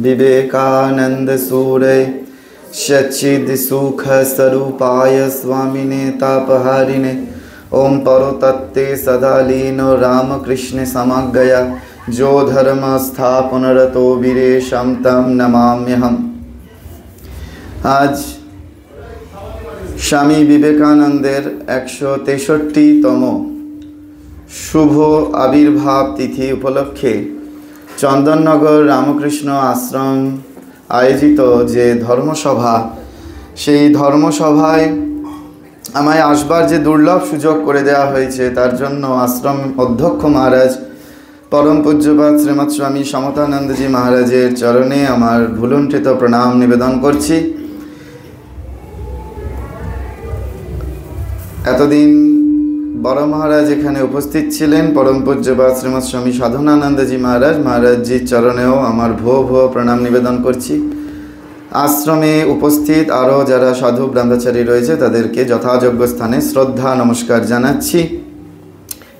विवेकानंद सूरय सच्चिद सुख स्वरूपाय स्वामिने तापहारिणे ओम परो तत्ते सदा लीनो रामकृष्ण समग्रया जो धर्म स्थापनरतो वीरेशं तं नमाम्यहम्। आज स्वामी विवेकानंदेर 163तम शुभ आविर्भाव तिथि उपलक्षे चंदननगर रामकृष्ण आश्रम आयोजित जे धर्मसभा सेई धर्मसभाय आमाय आसबार जे दुर्लभ सुयोग करे देওয়া হয়েছে तार जन्य आश्रम अध्यक्ष महाराज परम पूज्यपाद श्रीमद स्वामी समतानंद जी महाराजेर चरणे आमार भुलुंठित प्रणाम निवेदन करछि। एतदिन बड़ महाराज एखाने उपस्थित छिलेन परम पूज्यपाद श्रीमद स्वामी साधनानंद जी महाराज जी चरणेও आमार भुवो भुवो प्रणाम निवेदन करछि। आश्रमे उपस्थित आरो जारा साधु ब्रह्मचारी रयेछे तादेरके यथायोग्य स्थाने श्रद्धा नमस्कार जानाच्छि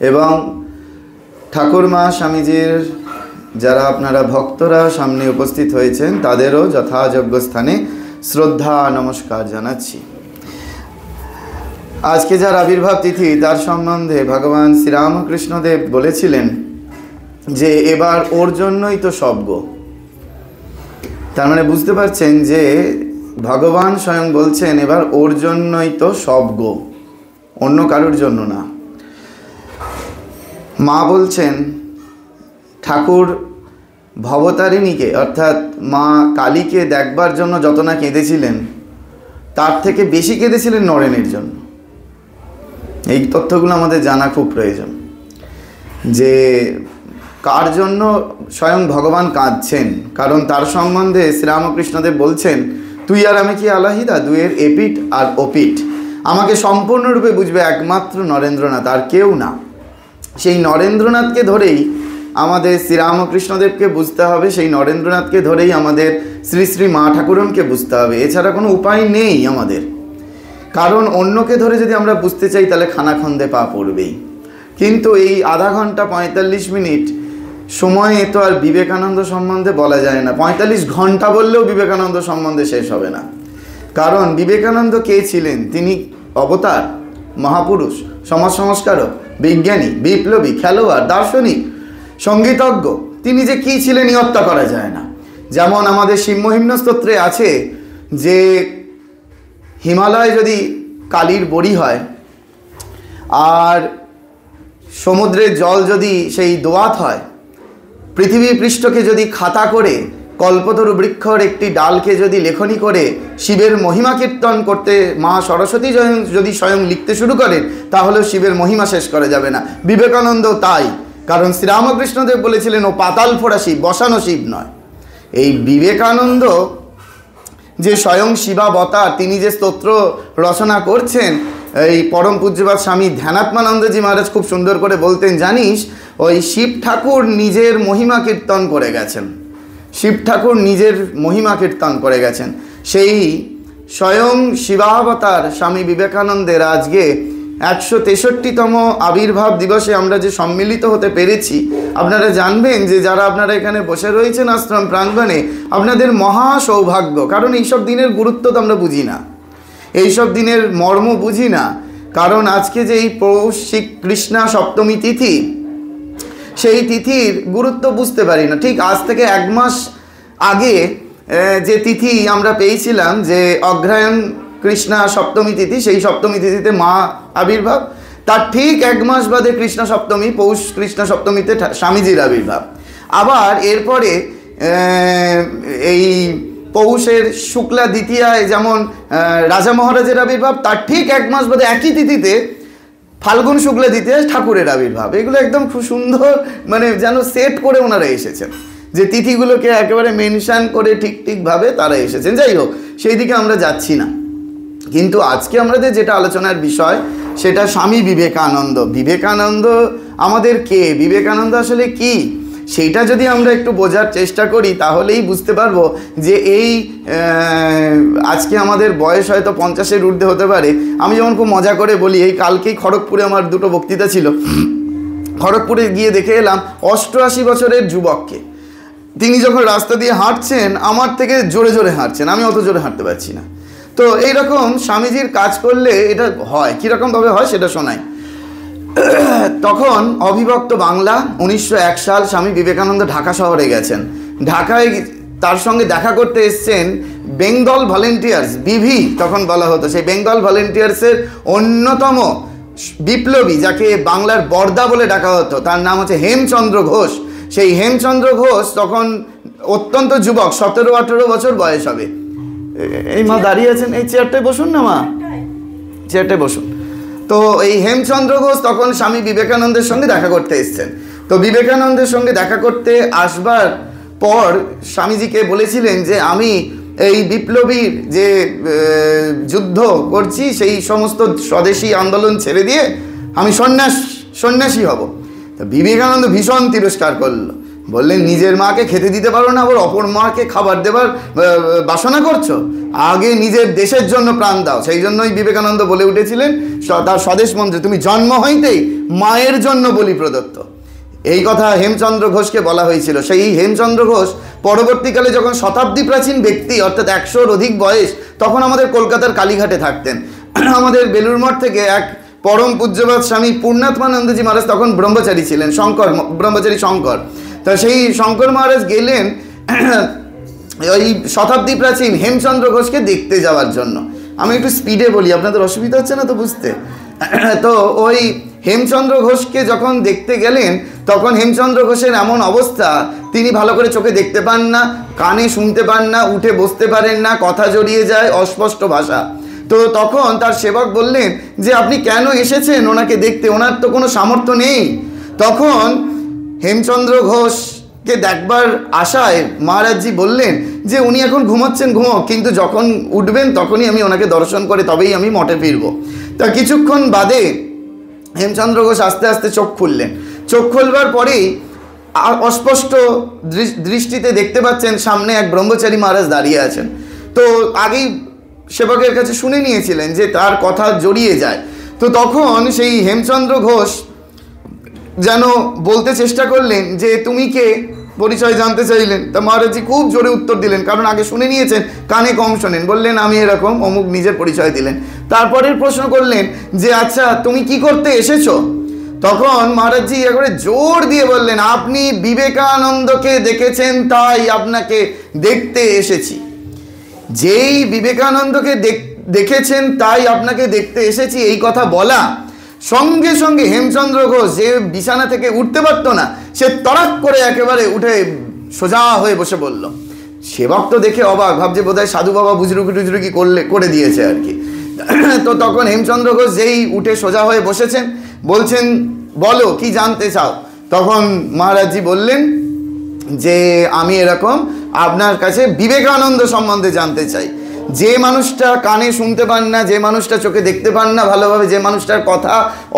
एवं ठाकुरमा स्वामीजीर जारा आपनारा भक्तरा सामने उपस्थित हयेछेन तादेरও यथायोग्य स्थाने श्रद्धा नमस्कार जानाच्छि। आज के जार आविर्भाव तिथि तार सम्बन्धे भगवान श्री रामकृष्णदेव बोलेছিলেন যে এবার ওর জন্যই তো সব গো। তার মানে বুঝতে পারছেন যে ভগবান স্বয়ং বলছেন এবার ওর জন্যই তো সব গো, অন্য কারোর জন্য না। মা বলছেন ঠাকুর ভবতারিণীকে অর্থাৎ মা কালীকে দেখবার জন্য যত না কেঁদেছিলেন তার থেকে বেশি কেঁদেছিলেন নরেনের জন্য। এই তথ্যগুলো আমাদের জানা খুব প্রয়োজন যে কার জন্য স্বয়ং ভগবান কাঁদছেন, কারণ তার সম্বন্ধে শ্রীরামকৃষ্ণদেব বলছেন তুই আর আমি কি আলাহিদা, দুয়ের এপিঠ আর ওপিঠ, আমাকে সম্পূর্ণরূপে বুঝবে একমাত্র নরেন্দ্রনাথ আর কেউ না। সেই নরেন্দ্রনাথকে ধরেই আমাদের শ্রীরামকৃষ্ণদেবকে বুঝতে হবে, সেই নরেন্দ্রনাথকে ধরেই আমাদের শ্রী শ্রী মা ঠাকুরনকে বুঝতে হবে, এছাড়া কোনো উপায় নেই আমাদের। কারণ অন্যকে ধরে যদি আমরা বুঝতে চাই তাহলে খানাখন্দে পা পড়বেই। কিন্তু এই আধা ঘন্টা 45 মিনিট সময়ে তো আর বিবেকানন্দ সম্বন্ধে বলা যায় না, 45 ঘন্টা বললেও বিবেকানন্দ সম্বন্ধে শেষ হবে না। কারণ বিবেকানন্দ কে ছিলেন? তিনি অবতার, মহাপুরুষ, সমাজ সংস্কারক, বিজ্ঞানী, বিপ্লবী, খেলোয়াড়, দার্শনিক, সঙ্গীতজ্ঞ। তিনি যে কী ছিলেন নিয়ত্তা করা যায় না। যেমন আমাদের শিবমহিম্ন স্তোত্রে আছে যে হিমালয় যদি কালির বড়ি হয় আর সমুদ্রের জল যদি সেই দোয়াত হয়, পৃথিবী পৃষ্ঠকে যদি খাতা করে কল্পতরু বৃক্ষর একটি ডালকে যদি লেখনী করে শিবের মহিমা কীর্তন করতে মা সরস্বতী যদি স্বয়ং লিখতে শুরু করেন তাহলেও শিবের মহিমা শেষ করা যাবে না। বিবেকানন্দ তাই, কারণ শ্রীরামকৃষ্ণদেব বলেছিলেন ও পাতাল ফোড়া শিব, বসানো শিব নয়। এই বিবেকানন্দ যে স্বয়ং শিবাবতার, তিনি যে স্তোত্র রচনা করছেন, এই পরম পূজ্যপাদ স্বামী ধ্যানাত্মানন্দজি মহারাজ খুব সুন্দর করে বলতেন, জানিস ওই শিব ঠাকুর নিজের মহিমা কীর্তন করে গেছেন, শিব ঠাকুর নিজের মহিমা কীর্তন করে গেছেন। সেই স্বয়ং শিবাবতার স্বামী বিবেকানন্দের আজকে 163তম আবির্ভাব দিবসে আমরা যে সম্মিলিত হতে পেরেছি, আপনারা জানবেন যে যারা আপনারা এখানে বসে রয়েছেন আশ্রম প্রাঙ্গণে, আপনাদের মহা সৌভাগ্য। কারণ এইসব দিনের গুরুত্ব তো আমরা বুঝি না, এইসব দিনের মর্ম বুঝি না। কারণ আজকে যে এই পৌষ কৃষ্ণা সপ্তমী তিথি, সেই তিথির গুরুত্ব বুঝতে পারি না। ঠিক আজ থেকে 1 মাস আগে যে তিথি আমরা পেয়েছিলাম যে অগ্রহায়ণ কৃষ্ণা সপ্তমী তিথি, সেই সপ্তমী তিথিতে মা আবির্ভাব, তার ঠিক 1 মাস বাদে কৃষ্ণ সপ্তমী, পৌষ কৃষ্ণ সপ্তমীতে স্বামীজির আবির্ভাব। আবার এরপরে এই পৌষের শুক্লা দ্বিতীয়ায় যেমন রাজা মহারাজের আবির্ভাব, তার ঠিক 1 মাস বাদে একই তিথিতে ফাল্গুন শুক্লা দ্বিতীয়ায় ঠাকুরের আবির্ভাব। এগুলো একদম খুব সুন্দর, মানে যেন সেট করে ওনারা এসেছেন, যে তিথিগুলোকে একেবারে মেনশন করে ঠিকভাবে তারা এসেছেন। যাই হোক, সেই দিকে আমরা যাচ্ছি না। কিন্তু আজকে আমাদের যেটা আলোচনার বিষয় সেটা স্বামী বিবেকানন্দ। বিবেকানন্দ আমাদের কে, বিবেকানন্দ আসলে কি, সেইটা যদি আমরা একটু বোঝার চেষ্টা করি তাহলেই বুঝতে পারবো যে এই আজকে আমাদের বয়স হয়তো 50-এর ঊর্ধ্বে হতে পারে। আমি যেমন খুব মজা করে বলি, এই কালকেই খড়গপুরে আমার 2টো বক্তৃতা ছিল, খড়গপুরে গিয়ে দেখে এলাম 88 বছরের যুবককে। তিনি যখন রাস্তা দিয়ে হাঁটছেন আমার থেকে জোরে জোরে হাঁটছেন, আমি অত জোরে হাঁটতে পারছি না। তো এইরকম স্বামীজির কাজ করলে এটা হয়, কীরকমভাবে হয় সেটা শোনাই। তখন অবিভক্ত বাংলা, 1901 সাল, স্বামী বিবেকানন্দ ঢাকা শহরে গেছেন। ঢাকায় তার সঙ্গে দেখা করতে এসছেন বেঙ্গল ভলেন্টিয়ার্স, বিভি তখন বলা হতো, সেই বেঙ্গল ভলেন্টিয়ার্সের অন্যতম বিপ্লবী, যাকে বাংলার বর্দা বলে ডাকা হতো, তার নাম হচ্ছে হেমচন্দ্র ঘোষ। সেই হেমচন্দ্র ঘোষ তখন অত্যন্ত যুবক, 17-18 বছর বয়স হবে। এই মা দাঁড়িয়ে আছেন, এই চেয়ারটায় বসুন না মা, চেয়ারটায় বসুন। তো এই হেমচন্দ্র ঘোষ তখন স্বামী বিবেকানন্দের সঙ্গে দেখা করতে এসছেন। তো বিবেকানন্দের সঙ্গে দেখা করতে আসবার পর স্বামীজিকে বলেছিলেন যে আমি এই বিপ্লবীর যে যুদ্ধ করছি সেই সমস্ত স্বদেশী আন্দোলন ছেড়ে দিয়ে আমি সন্ন্যাসী হব। তো বিবেকানন্দ ভীষণ তিরস্কার করলো, বললেন নিজের মাকে খেতে দিতে পারো না, আবার অপর মাকে খাবার দেবার বাসনা করছো, আগে নিজের দেশের জন্য প্রাণ দাও। সেই জন্যই বিবেকানন্দ বলে উঠেছিলেন তার স্বদেশ মন্ত্রে, তুমি জন্ম হইতেই মায়ের জন্য বলি প্রদত্ত। এই কথা হেমচন্দ্র ঘোষকে বলা হয়েছিল। সেই হেমচন্দ্র ঘোষ পরবর্তীকালে যখন শতাব্দী প্রাচীন ব্যক্তি, অর্থাৎ 100-র অধিক বয়স, তখন আমাদের কলকাতার কালীঘাটে থাকতেন। আমাদের বেলুর মঠ থেকে এক পরম পূজ্যবাদ স্বামী পূর্ণাত্মানন্দজি মহারাজ তখন ব্রহ্মচারী ছিলেন, ব্রহ্মচারী শঙ্কর। তা সেই শঙ্কর মহারাজ গেলেন ওই শতাব্দী প্রাচীন হেমচন্দ্র ঘোষকে দেখতে যাওয়ার জন্য। আমি একটু স্পিডে বলি, আপনাদের অসুবিধা হচ্ছে না তো বুঝতে? তো ওই হেমচন্দ্র ঘোষকে যখন দেখতে গেলেন তখন হেমচন্দ্র ঘোষের এমন অবস্থা, তিনি ভালো করে চোখে দেখতে পান না, কানে শুনতে পান না, উঠে বসতে পারেন না, কথা জড়িয়ে যায়, অস্পষ্ট ভাষা। তো তখন তার সেবক বললেন যে আপনি কেন এসেছেন ওনাকে দেখতে, ওনার তো কোনো সামর্থ্য নেই। তখন হেমচন্দ্র ঘোষকে দেখবার আশায় মহারাজজি বললেন যে উনি এখন ঘুমোচ্ছেন, ঘুমোক, কিন্তু যখন উঠবেন তখনই আমি ওনাকে দর্শন করে তবেই আমি মঠে ফিরব। তা কিছুক্ষণ বাদে হেমচন্দ্র ঘোষ আস্তে আস্তে চোখ খুললেন। চোখ খুলবার পরেই অস্পষ্ট দৃষ্টিতে দেখতে পাচ্ছেন সামনে এক ব্রহ্মচারী মহারাজ দাঁড়িয়ে আছেন। তো আগেই সেবকের কাছে শুনে নিয়েছিলেন যে তার কথা জড়িয়ে যায়। তো তখন সেই হেমচন্দ্র ঘোষ যেন বলতে চেষ্টা করলেন যে তুমি কে, পরিচয় জানতে চাইলেন। তা মহারাজজি খুব জোরে উত্তর দিলেন, কারণ আগে শুনে নিয়েছেন, কানে কম শোনেন। বললেন আমি এরকম অমুক, নিজের পরিচয় দিলেন। তারপরের প্রশ্ন করলেন যে আচ্ছা তুমি কি করতে এসেছো? তখন মহারাজজি একবারে জোর দিয়ে বললেন আপনি বিবেকানন্দকে দেখেছেন তাই আপনাকে দেখতে এসেছি। যেই বিবেকানন্দকে দেখেছেন তাই আপনাকে দেখতে এসেছি, এই কথা বলা সঙ্গে সঙ্গে হেমচন্দ্র ঘোষ, যে বিছানা থেকে উঠতে পারতো না, সে তড়াক করে একেবারে উঠে সোজা হয়ে বসে বলল। সেবক তো দেখে অবাক, ভাবছে বোধহয় সাধু বাবা বুজরুকি টুজরুকি করে দিয়েছে আর কি। তো তখন হেমচন্দ্র ঘোষ যেই উঠে সোজা হয়ে বসেছেন, বলছেন বলো কি জানতে চাও? তখন মহারাজজি বললেন যে আমি এরকম আপনার কাছে বিবেকানন্দ সম্বন্ধে জানতে চাই। যে মানুষটা কানে শুনতে পান না, যে মানুষটা চোখে দেখতে পান না ভালোভাবে, যে মানুষটার কথা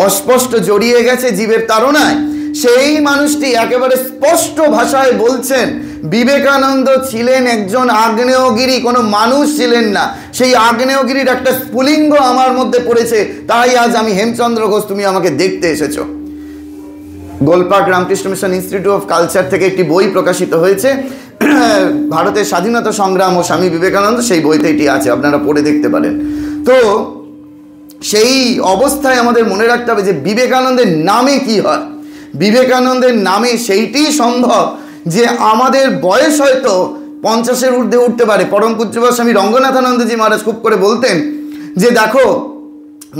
অস্পষ্ট জড়িয়ে গেছে জীবের তাড়নায়, সেই মানুষটি একেবারে স্পষ্ট ভাষায় বলছেন বিবেকানন্দ ছিলেন একজন আগ্নেয়গিরি, কোনো মানুষ ছিলেন না। সেই আগ্নেয়গিরির একটা স্ফুলিঙ্গ আমার মধ্যে পড়েছে, তাই আজ আমি হেমচন্দ্র ঘোষ তুমি আমাকে দেখতে এসেছো। Golpark Ramakrishna mission institute of culture থেকে একটি বই প্রকাশিত হয়েছে, ভারতের স্বাধীনতা সংগ্রাম ও স্বামী বিবেকানন্দ, সেই বইতে এটি আছে, আপনারা পড়ে দেখতে পারেন। তো সেই অবস্থায় আমাদের মনে রাখতে হবে যে বিবেকানন্দের নামে কি হয়। বিবেকানন্দের নামে সেইটি সম্ভব যে আমাদের বয়স হয়তো 50-এর ঊর্ধ্বে উঠতে পারে। পরম পূজ্যপাদ স্বামী রঙ্গনাথানন্দজি মহারাজ খুব করে বলতেন যে দেখো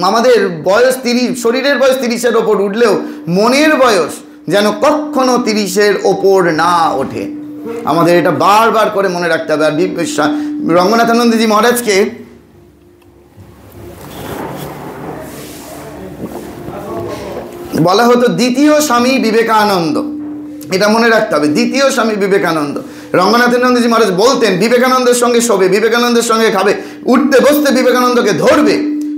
আমাদের বয়স 30, শরীরের বয়স 30-এর ওপর উঠলেও মনের বয়স যেন কখনো 30-এর ওপর না ওঠে। আমাদের এটা বারবার করে মনে রাখতে হবে। আর রঙ্গনাথানন্দজি মহারাজকে বলা হতো দ্বিতীয় স্বামী বিবেকানন্দ, এটা মনে রাখতে হবে, দ্বিতীয় স্বামী বিবেকানন্দ। রঙ্গনাথানন্দজি মহারাজ বলতেন বিবেকানন্দের সঙ্গে শোবে, বিবেকানন্দের সঙ্গে খাবে, উঠতে বসতে বিবেকানন্দকে ধরবে,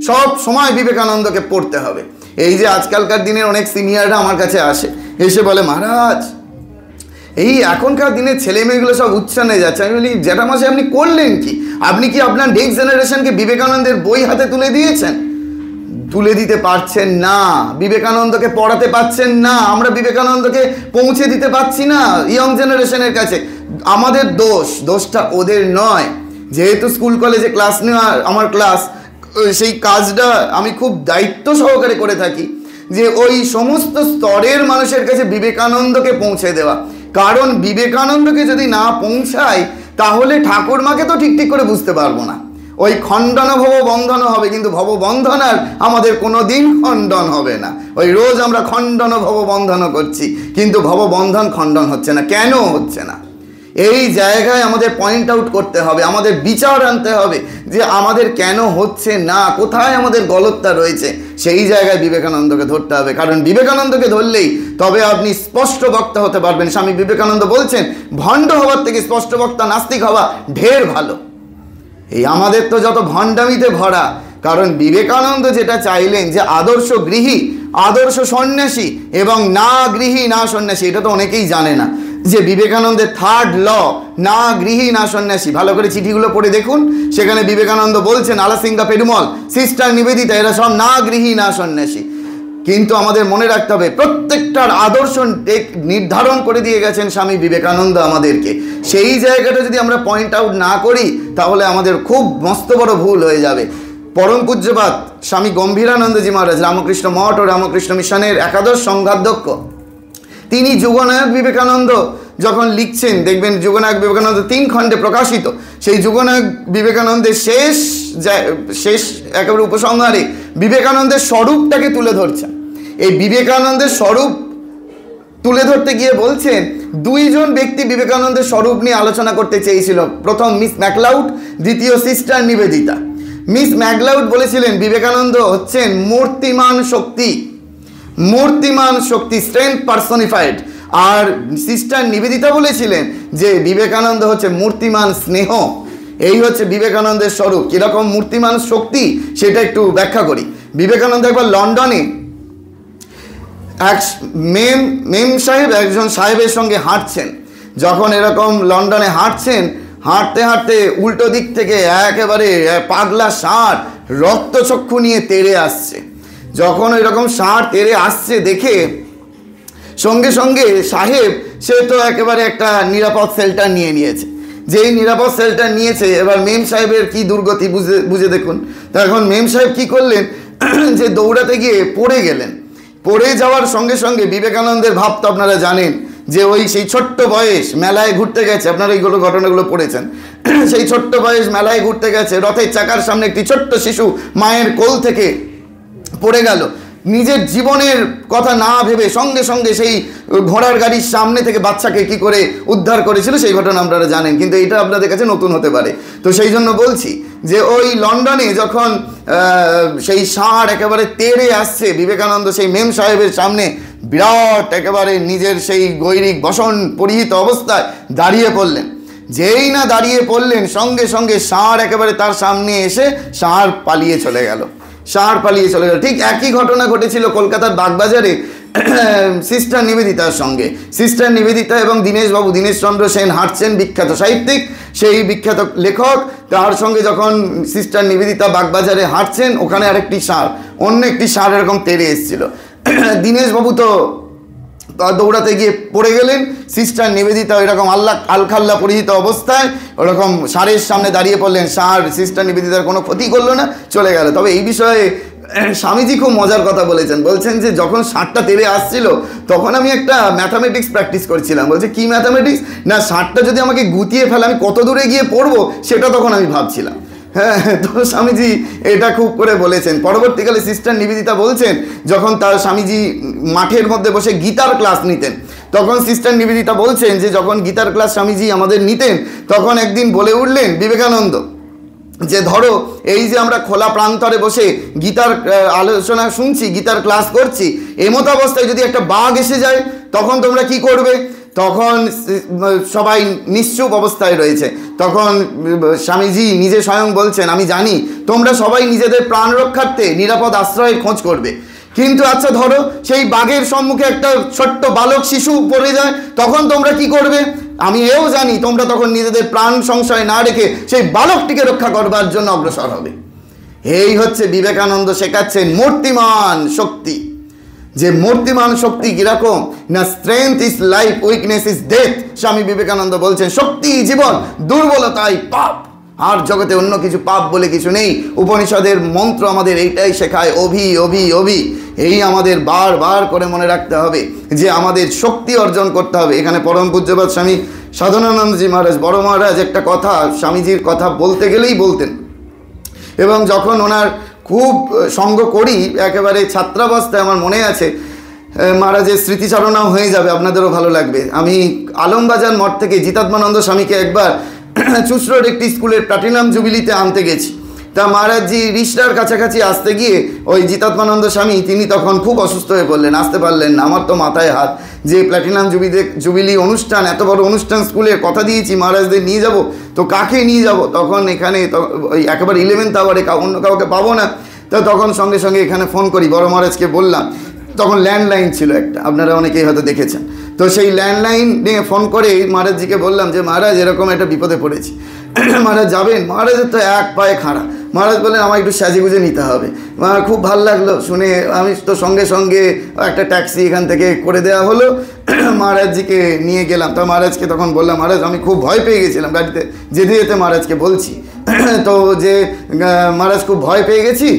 সব সময় বিবেকানন্দকে পড়তে হবে। এই যে আজকালকার দিনের অনেক সিনিয়ররা আমার কাছে আসে, এসে বলে মহারাজ এই এখনকার দিনের ছেলে মেয়েগুলো সব উচ্ছন্নে যাচ্ছে। আমি বলি জ্যাঠামশাই আপনি করলেন কি? আপনি কি আপনার নেক্সট জেনারেশনকে বিবেকানন্দের বই হাতে তুলে দিয়েছেন? তুলে দিতে পারছেন না, বিবেকানন্দকে পড়াতে পারছেন না, আমরা বিবেকানন্দকে পৌঁছে দিতে পারছি না ইয়ং জেনারেশনের কাছে। আমাদের দোষটা ওদের নয়। যেহেতু স্কুল কলেজে ক্লাস নেওয়া আমার ক্লাস, সেই কাজটা আমি খুব দায়িত্ব সহকারে করে থাকি যে ওই সমস্ত স্তরের মানুষের কাছে বিবেকানন্দকে পৌঁছে দেওয়া। কারণ বিবেকানন্দকে যদি না পৌঁছায় তাহলে ঠাকুরমাকে তো ঠিক করে বুঝতে পারবো না। ওই খণ্ডন ভব বন্ধন হবে, কিন্তু ভববন্ধন আর আমাদের কোনো দিন খণ্ডন হবে না। ওই রোজ আমরা খণ্ডন ভব বন্ধন করছি, কিন্তু ভববন্ধন খণ্ডন হচ্ছে না। কেন হচ্ছে না? এই জায়গায় আমাদের পয়েন্ট আউট করতে হবে, আমাদের বিচার আনতে হবে যে আমাদের কেন হচ্ছে না, কোথায় আমাদের গলতটা রয়েছে। সেই জায়গায় বিবেকানন্দকে ধরতে হবে। কারণ বিবেকানন্দকে ধরলেই তবে আপনি স্পষ্ট বক্তা হতে পারবেন। স্বামী বিবেকানন্দ বলছেন, ভণ্ড হওয়ার থেকে স্পষ্ট বক্তা নাস্তিক হওয়া ঢের ভালো। এই আমাদের তো যত ভণ্ডামিতে ভরা। কারণ বিবেকানন্দ যেটা চাইলেন যে আদর্শ গৃহী, আদর্শ সন্ন্যাসী এবং না গৃহী না সন্ন্যাসী, এটা তো অনেকেই জানে না যে বিবেকানন্দের থার্ড ল না গৃহী না সন্ন্যাসী। ভালো করে চিঠিগুলো পড়ে দেখুন, সেখানে বিবেকানন্দ বলছেন আলাসিঙ্গা পেরুমল, সিস্টার নিবেদিতা, এরা সব না গৃহী না সন্ন্যাসী। কিন্তু আমাদের মনে রাখতে হবে প্রত্যেকটার আদর্শ নির্ধারণ করে দিয়ে গেছেন স্বামী বিবেকানন্দ আমাদেরকে। সেই জায়গাটা যদি আমরা পয়েন্ট আউট না করি তাহলে আমাদের খুব মস্ত বড় ভুল হয়ে যাবে। পরম পূজ্যপাত স্বামী গম্ভীরানন্দজি মহারাজ রামকৃষ্ণ মঠ ও রামকৃষ্ণ মিশনের একাদশ সংঘাধ্যক্ষ, তিনি যুগনায়ক বিবেকানন্দ যখন লিখছেন, দেখবেন যুগনায়ক বিবেকানন্দ 3 খণ্ডে প্রকাশিত। সেই যুগনায়ক বিবেকানন্দের শেষ একেবারে উপসংহারে বিবেকানন্দের স্বরূপটাকে তুলে ধরছেন। এই বিবেকানন্দের স্বরূপ তুলে ধরতে গিয়ে বলছেন 2 জন ব্যক্তি বিবেকানন্দের স্বরূপ নিয়ে আলোচনা করতে চেয়েছিল। প্রথম মিস ম্যাকলাউড, দ্বিতীয় সিস্টার নিবেদিতা। মিস ম্যাকলাউড বলেছিলেন বিবেকানন্দ হচ্ছেন মূর্তিমান শক্তি, মূর্তিমান শক্তি, স্ট্রেংথ পার্সনিফাইড। আর সিস্টার নিবেদিতা বলেছিলেন যে বিবেকানন্দ হচ্ছে মূর্তিমান স্নেহ। এই হচ্ছে বিবেকানন্দের স্বরূপ। কীরকম মূর্তিমান শক্তি সেটা একটু ব্যাখ্যা করি। বিবেকানন্দ একবার লন্ডনে এক মেম সাহেব একজন সাহেবের সঙ্গে হাঁটছেন। যখন এরকম লন্ডনে হাঁটছেন, হাঁটতে হাঁটতে উল্টো দিক থেকে একেবারে পাগলা ষাঁড় রক্তচক্ষু নিয়ে তেড়ে আসছে। যখন এরকম ষাঁড় তেড়ে আসছে দেখে সঙ্গে সঙ্গে সাহেব সে তো একেবারে একটা নিরাপদ শেল্টার নিয়ে নিয়েছে। যেই নিরাপদ শেল্টার নিয়েছে, এবার মেম সাহেবের কি দুর্গতি বুঝে দেখুন। তখন মেম সাহেব কি করলেন যে দৌড়াতে গিয়ে পড়ে গেলেন। পড়ে যাওয়ার সঙ্গে সঙ্গে বিবেকানন্দের ভাব তো আপনারা জানেন যে ওই সেই ছোট্ট বয়স মেলায় ঘুরতে গেছে, আপনারা এইগুলো ঘটনাগুলো পড়েছেন। সেই ছোট্ট বয়স মেলায় ঘুরতে গেছে, রথের চাকার সামনে একটি ছোট্ট শিশু মায়ের কোল থেকে পড়ে গেল। নিজের জীবনের কথা না ভেবে সঙ্গে সঙ্গে সেই ঘোড়ার গাড়ির সামনে থেকে বাচ্চাকে কি করে উদ্ধার করেছিল সেই ঘটনা আপনারা জানেন, কিন্তু এটা আপনাদের কাছে নতুন হতে পারে। তো সেই জন্য বলছি যে ওই লন্ডনে যখন সেই ষাঁড় একেবারে তেড়ে আসছে, বিবেকানন্দ সেই মেম সাহেবের সামনে বিরাট একেবারে নিজের সেই গৈরিক বসন পরিহিত অবস্থায় দাঁড়িয়ে পড়লেন। যেই না দাঁড়িয়ে পড়লেন সঙ্গে সঙ্গে ষাঁড় একেবারে তার সামনে এসে ষাঁড় পালিয়ে চলে গেল। ঠিক একই ঘটনা ঘটেছিল কলকাতার বাগবাজারে সিস্টার নিবেদিতার সঙ্গে। সিস্টার নিবেদিতা এবং দীনেশচন্দ্র সেন হাঁটছেন, বিখ্যাত সাহিত্যিক, সেই বিখ্যাত লেখক। তার সঙ্গে যখন সিস্টার নিবেদিতা বাগবাজারে হাঁটছেন, ওখানে আরেকটি ষাঁড়, অন্য একটি ষাঁড় এরকম তেড়ে এসেছিল। দীনেশবাবু তো দৌড়াতে গিয়ে পড়ে গেলেন। সিস্টার নিবেদিতা এরকম আলখাল্লা পরিহিত অবস্থায় ওরকম ষাঁড়ের সামনে দাঁড়িয়ে পড়লেন। ষাঁড় সিস্টার নিবেদিতার কোনো ক্ষতি করলো না, চলে গেল। তবে এই বিষয়ে স্বামীজি খুব মজার কথা বলছেন যে যখন ষাঁড়টা তেড়ে আসছিল তখন আমি একটা ম্যাথামেটিক্স প্র্যাকটিস করছিলাম। বলছে কি ম্যাথামেটিক্স? না, ষাঁড়টা যদি আমাকে গুতিয়ে ফেলে আমি কত দূরে গিয়ে পড়বো সেটা তখন আমি ভাবছিলাম। হ্যাঁ, তো স্বামীজি এটা খুব করে বলেছেন। পরবর্তীকালে সিস্টার নিবেদিতা বলছেন যখন তার স্বামীজি মাঠের মধ্যে বসে গীতার ক্লাস নিতেন, তখন সিস্টার নিবেদিতা বলছেন যে যখন গীতার ক্লাস স্বামীজি আমাদের নিতেন তখন একদিন বলে উঠলেন বিবেকানন্দ যে ধরো এই যে আমরা খোলা প্রান্তরে বসে গীতার আলোচনা শুনছি, গীতার ক্লাস করছি, এমতো অবস্থায় যদি একটা বাঘ এসে যায় তখন তোমরা কি করবে? তখন সবাই নিশ্চুপ অবস্থায় রয়েছে। তখন স্বামীজি নিজে স্বয়ং বলছেন আমি জানি তোমরা সবাই নিজেদের প্রাণ রক্ষার্থে নিরাপদ আশ্রয়ের খোঁজ করবে, কিন্তু আচ্ছা ধরো সেই বাঘের সম্মুখে একটা ছোট্ট বালক শিশু পড়ে যায় তখন তোমরা কি করবে? আমি এও জানি তোমরা তখন নিজেদের প্রাণ সংশয় না রেখে সেই বালকটিকে রক্ষা করবার জন্য অগ্রসর হবে। এই হচ্ছে বিবেকানন্দ শেখাচ্ছেন মূর্তিমান শক্তি। যে মূর্তিমান শক্তি কীরকম না, strength is life, weakness is death. Swami Vivekananda বলছেন শক্তি জীবন, দুর্বলতাই পাপ, আর জগতে অন্য কিছু পাপ বলে কিছু নেই। উপনিষদের মন্ত্র আমাদের এইটাই শেখায়, অভি অভি অভি। এই আমাদের বারবার করে মনে রাখতে হবে যে আমাদের শক্তি অর্জন করতে হবে। এখানে পরম পূজ্যপাদ স্বামী সাধনানন্দজি মহারাজ, বড় মহারাজ, একটা কথা স্বামীজির কথা বলতে গেলেই বলতেন, এবং যখন ওনার খুব সঙ্গ করি একেবারে ছাত্রাবস্থায়, আমার মনে আছে মহারাজের স্মৃতিচারণাও হয়ে যাবে, আপনাদেরও ভালো লাগবে। আমি আলমবাজার মঠ থেকে জিতাত্মানন্দ স্বামীকে একবার চুচড়োর একটি স্কুলের প্লাটিনাম জুবিলিতে আনতে গেছি। তা মহারাজজি রিষ্টার কাছাকাছি আসতে গিয়ে ওই জিতাত্মানন্দ স্বামী তিনি তখন খুব অসুস্থ হয়ে পড়লেন, আসতে পারলেন না। আমার তো মাথায় হাত যে প্ল্যাটিনাম জুবিলি অনুষ্ঠান, এত বড় অনুষ্ঠান, স্কুলের কথা দিয়েছি মহারাজদের নিয়ে যাব, তো কাকে নিয়ে যাব? তখন এখানে ওই একেবারে 11th আওয়ারে অন্য কাউকে পাবো না। তো তখন সঙ্গে সঙ্গে এখানে ফোন করি, বড় মহারাজকে বললাম। তখন ল্যান্ডলাইন ছিল একটা, আপনারা অনেকেই হয়তো দেখেছেন। তো সেই ল্যান্ডলাইন নিয়ে ফোন করে মহারাজজিকে বললাম যে মহারাজ এরকম একটা বিপদে পড়েছি, মহারাজ যাবেন? মহারাজের তো এক পায়ে খাড়া। মহারাজ বললেন আমার একটু সাজেগুজে নিতে হবে। খুব ভালো লাগলো শুনে, আমি তো সঙ্গে সঙ্গে একটা ট্যাক্সি এখান থেকে করে দেওয়া হলো, মহারাজজিকে নিয়ে গেলাম। তো মহারাজকে তখন বললাম মহারাজ আমি খুব ভয় পেয়ে গেছিলাম গাড়িতে যেতে যেতে, মহারাজকে বলছি তো যে মহারাজ খুব ভয় পেয়ে গেছি,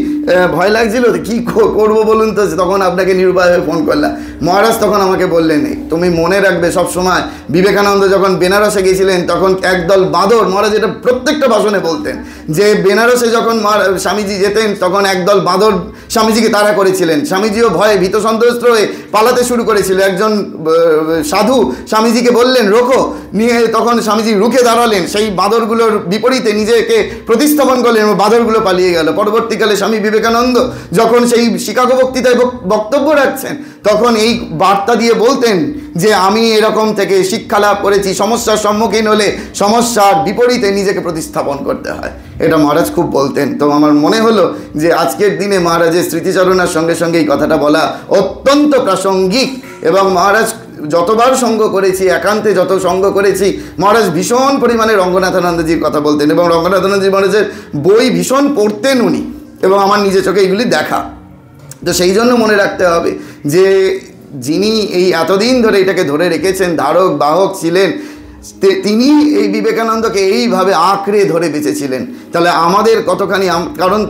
ভয় লাগছিল, কী করবো বলুন তো। তখন আপনাকে নিরুপায়ভাবে ফোন করলাম। মহারাজ তখন আমাকে বললেন তুমি মনে রাখবে সবসময়, বিবেকানন্দ যখন বেনারসে গেছিলেন তখন একদল বাঁদর, মহারাজ এটা প্রত্যেকটা ভাষণে বলতেন যে বেনারসে যখন স্বামীজি যেতেন তখন একদল বাঁদর স্বামীজিকে তাড়া করেছিলেন। স্বামীজিও ভয়ে ভীত সন্ত্রস্ত হয়ে পালাতে শুরু করেছিল। একজন সাধু স্বামীজিকে বললেন রোখো, নিয়ে তখন স্বামীজি রুখে দাঁড়ালেন, সেই বাঁদরগুলোর বিপরীতে নিজেকে প্রতিস্থাপন করলেন এবং বাঁদরগুলো পালিয়ে গেল। পরবর্তীকালে স্বামী বিবেকানন্দ যখন সেই শিকাগো বক্তৃতায় বক্তব্য রাখছেন তখন এই বার্তা দিয়ে বলতেন যে আমি এরকম থেকে শিক্ষা লাভ করেছি, সমস্যার সম্মুখীন হলে সমস্যার বিপরীতে নিজেকে প্রতিস্থাপন করতে হয়, এটা মহারাজ খুব বলতেন। তো আমার মনে হলো যে আজকের দিনে মহারাজের স্মৃতিচারণার সঙ্গে সঙ্গে এই কথাটা বলা অত্যন্ত প্রাসঙ্গিক। এবং মহারাজ যতবার সঙ্গ করেছি, একান্তে যত সঙ্গ করেছি, মহারাজ ভীষণ পরিমাণে রঙ্গনাথানন্দজির কথা বলতেন এবং রঙ্গনাথানন্দজি মহারাজের বই ভীষণ পড়তেন উনি, এবং আমার নিজের চোখে এগুলি দেখা। তো সেই জন্য মনে রাখতে হবে যে যিনি এই এতদিন ধরে এটাকে ধরে রেখেছেন, ধারক বাহক ছিলেন, তিনি এই বিবেকানন্দকে এইভাবে আঁকড়ে ধরে বেঁচেছিলেন। তাহলে আমাদের কতখানি, কারণ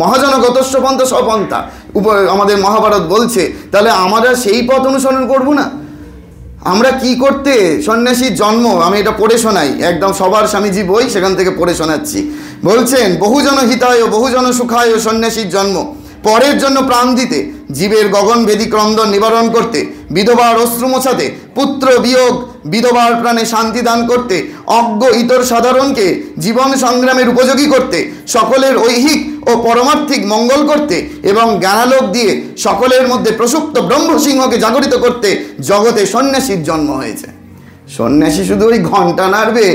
মহাজনগতস্য পন্থ স্বপন্থা আমাদের মহাভারত বলছে, তাহলে আমরা সেই পথ অনুসরণ করব না? আমরা কি করতে সন্ন্যাসীর জন্ম, আমি এটা পড়ে শোনাই, একদম সবার স্বামীজি বই, সেখান থেকে পড়ে শোনাচ্ছি। বলছেন বহুজন হিতায় বহুজন সুখায় সন্ন্যাসীর জন্ম, পরের জন্য প্রাণ দিতে, জীবের গগনভেদী ক্রন্দন নিবারণ করতে, বিধবার অশ্রু মোছাতে, পুত্র বিয়োগ বিধবার প্রাণে শান্তি দান করতে, অজ্ঞ ইতর সাধারণকে জীবন সংগ্রামের উপযোগী করতে, সকলের ঐহিক ও পরমার্থিক মঙ্গল করতে এবং জ্ঞানালোক দিয়ে সকলের মধ্যে প্রসুপ্ত ব্রহ্মসিংহকে জাগরিত করতে জগতে সন্ন্যাসীর জন্ম হয়েছে। সন্ন্যাসী শুধু ওই ঘণ্টা নাড়বে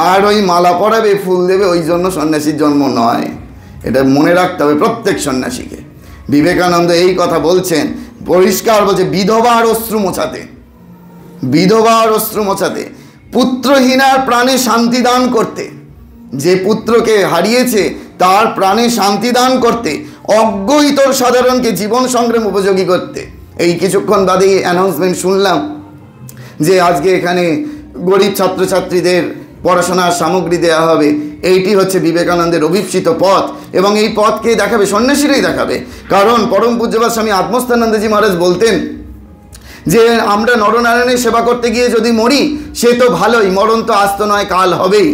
আর ওই মালা পরাবে, ফুল দেবে, ওই জন্য সন্ন্যাসীর জন্ম নয়। এটা মনে রাখতে হবে প্রত্যেক সন্ন্যাসীকে। বিবেকানন্দ এই কথা বলছেন, পরিষ্কার বলছে, বিধবার অশ্রু মোছাতে, বিধবার অশ্রু মোছাতে, পুত্রহীনার প্রাণে শান্তি দান করতে, যে পুত্রকে হারিয়েছে তার প্রাণে শান্তি দান করতে, অজ্ঞ ইতর সাধারণকে জীবন সংগ্রাম উপযোগী করতে। এই কিছুক্ষণ বাদে অ্যানাউন্সমেন্ট শুনলাম যে আজকে এখানে গরিব ছাত্রছাত্রীদের পড়াশোনার সামগ্রী দেওয়া হবে। এইটি হচ্ছে বিবেকানন্দের অভিপ্সিত পথ, এবং এই পথকে দেখাবে সন্ন্যাসীরাই দেখাবে। কারণ পরম পূজ্যপাদ স্বামী আত্মস্থানন্দজি মহারাজ বলতেন যে আমরা নরনারায়ণের সেবা করতে গিয়ে যদি মরি সে তো ভালোই, মরণ তো আজ তো নয় কাল হবেই।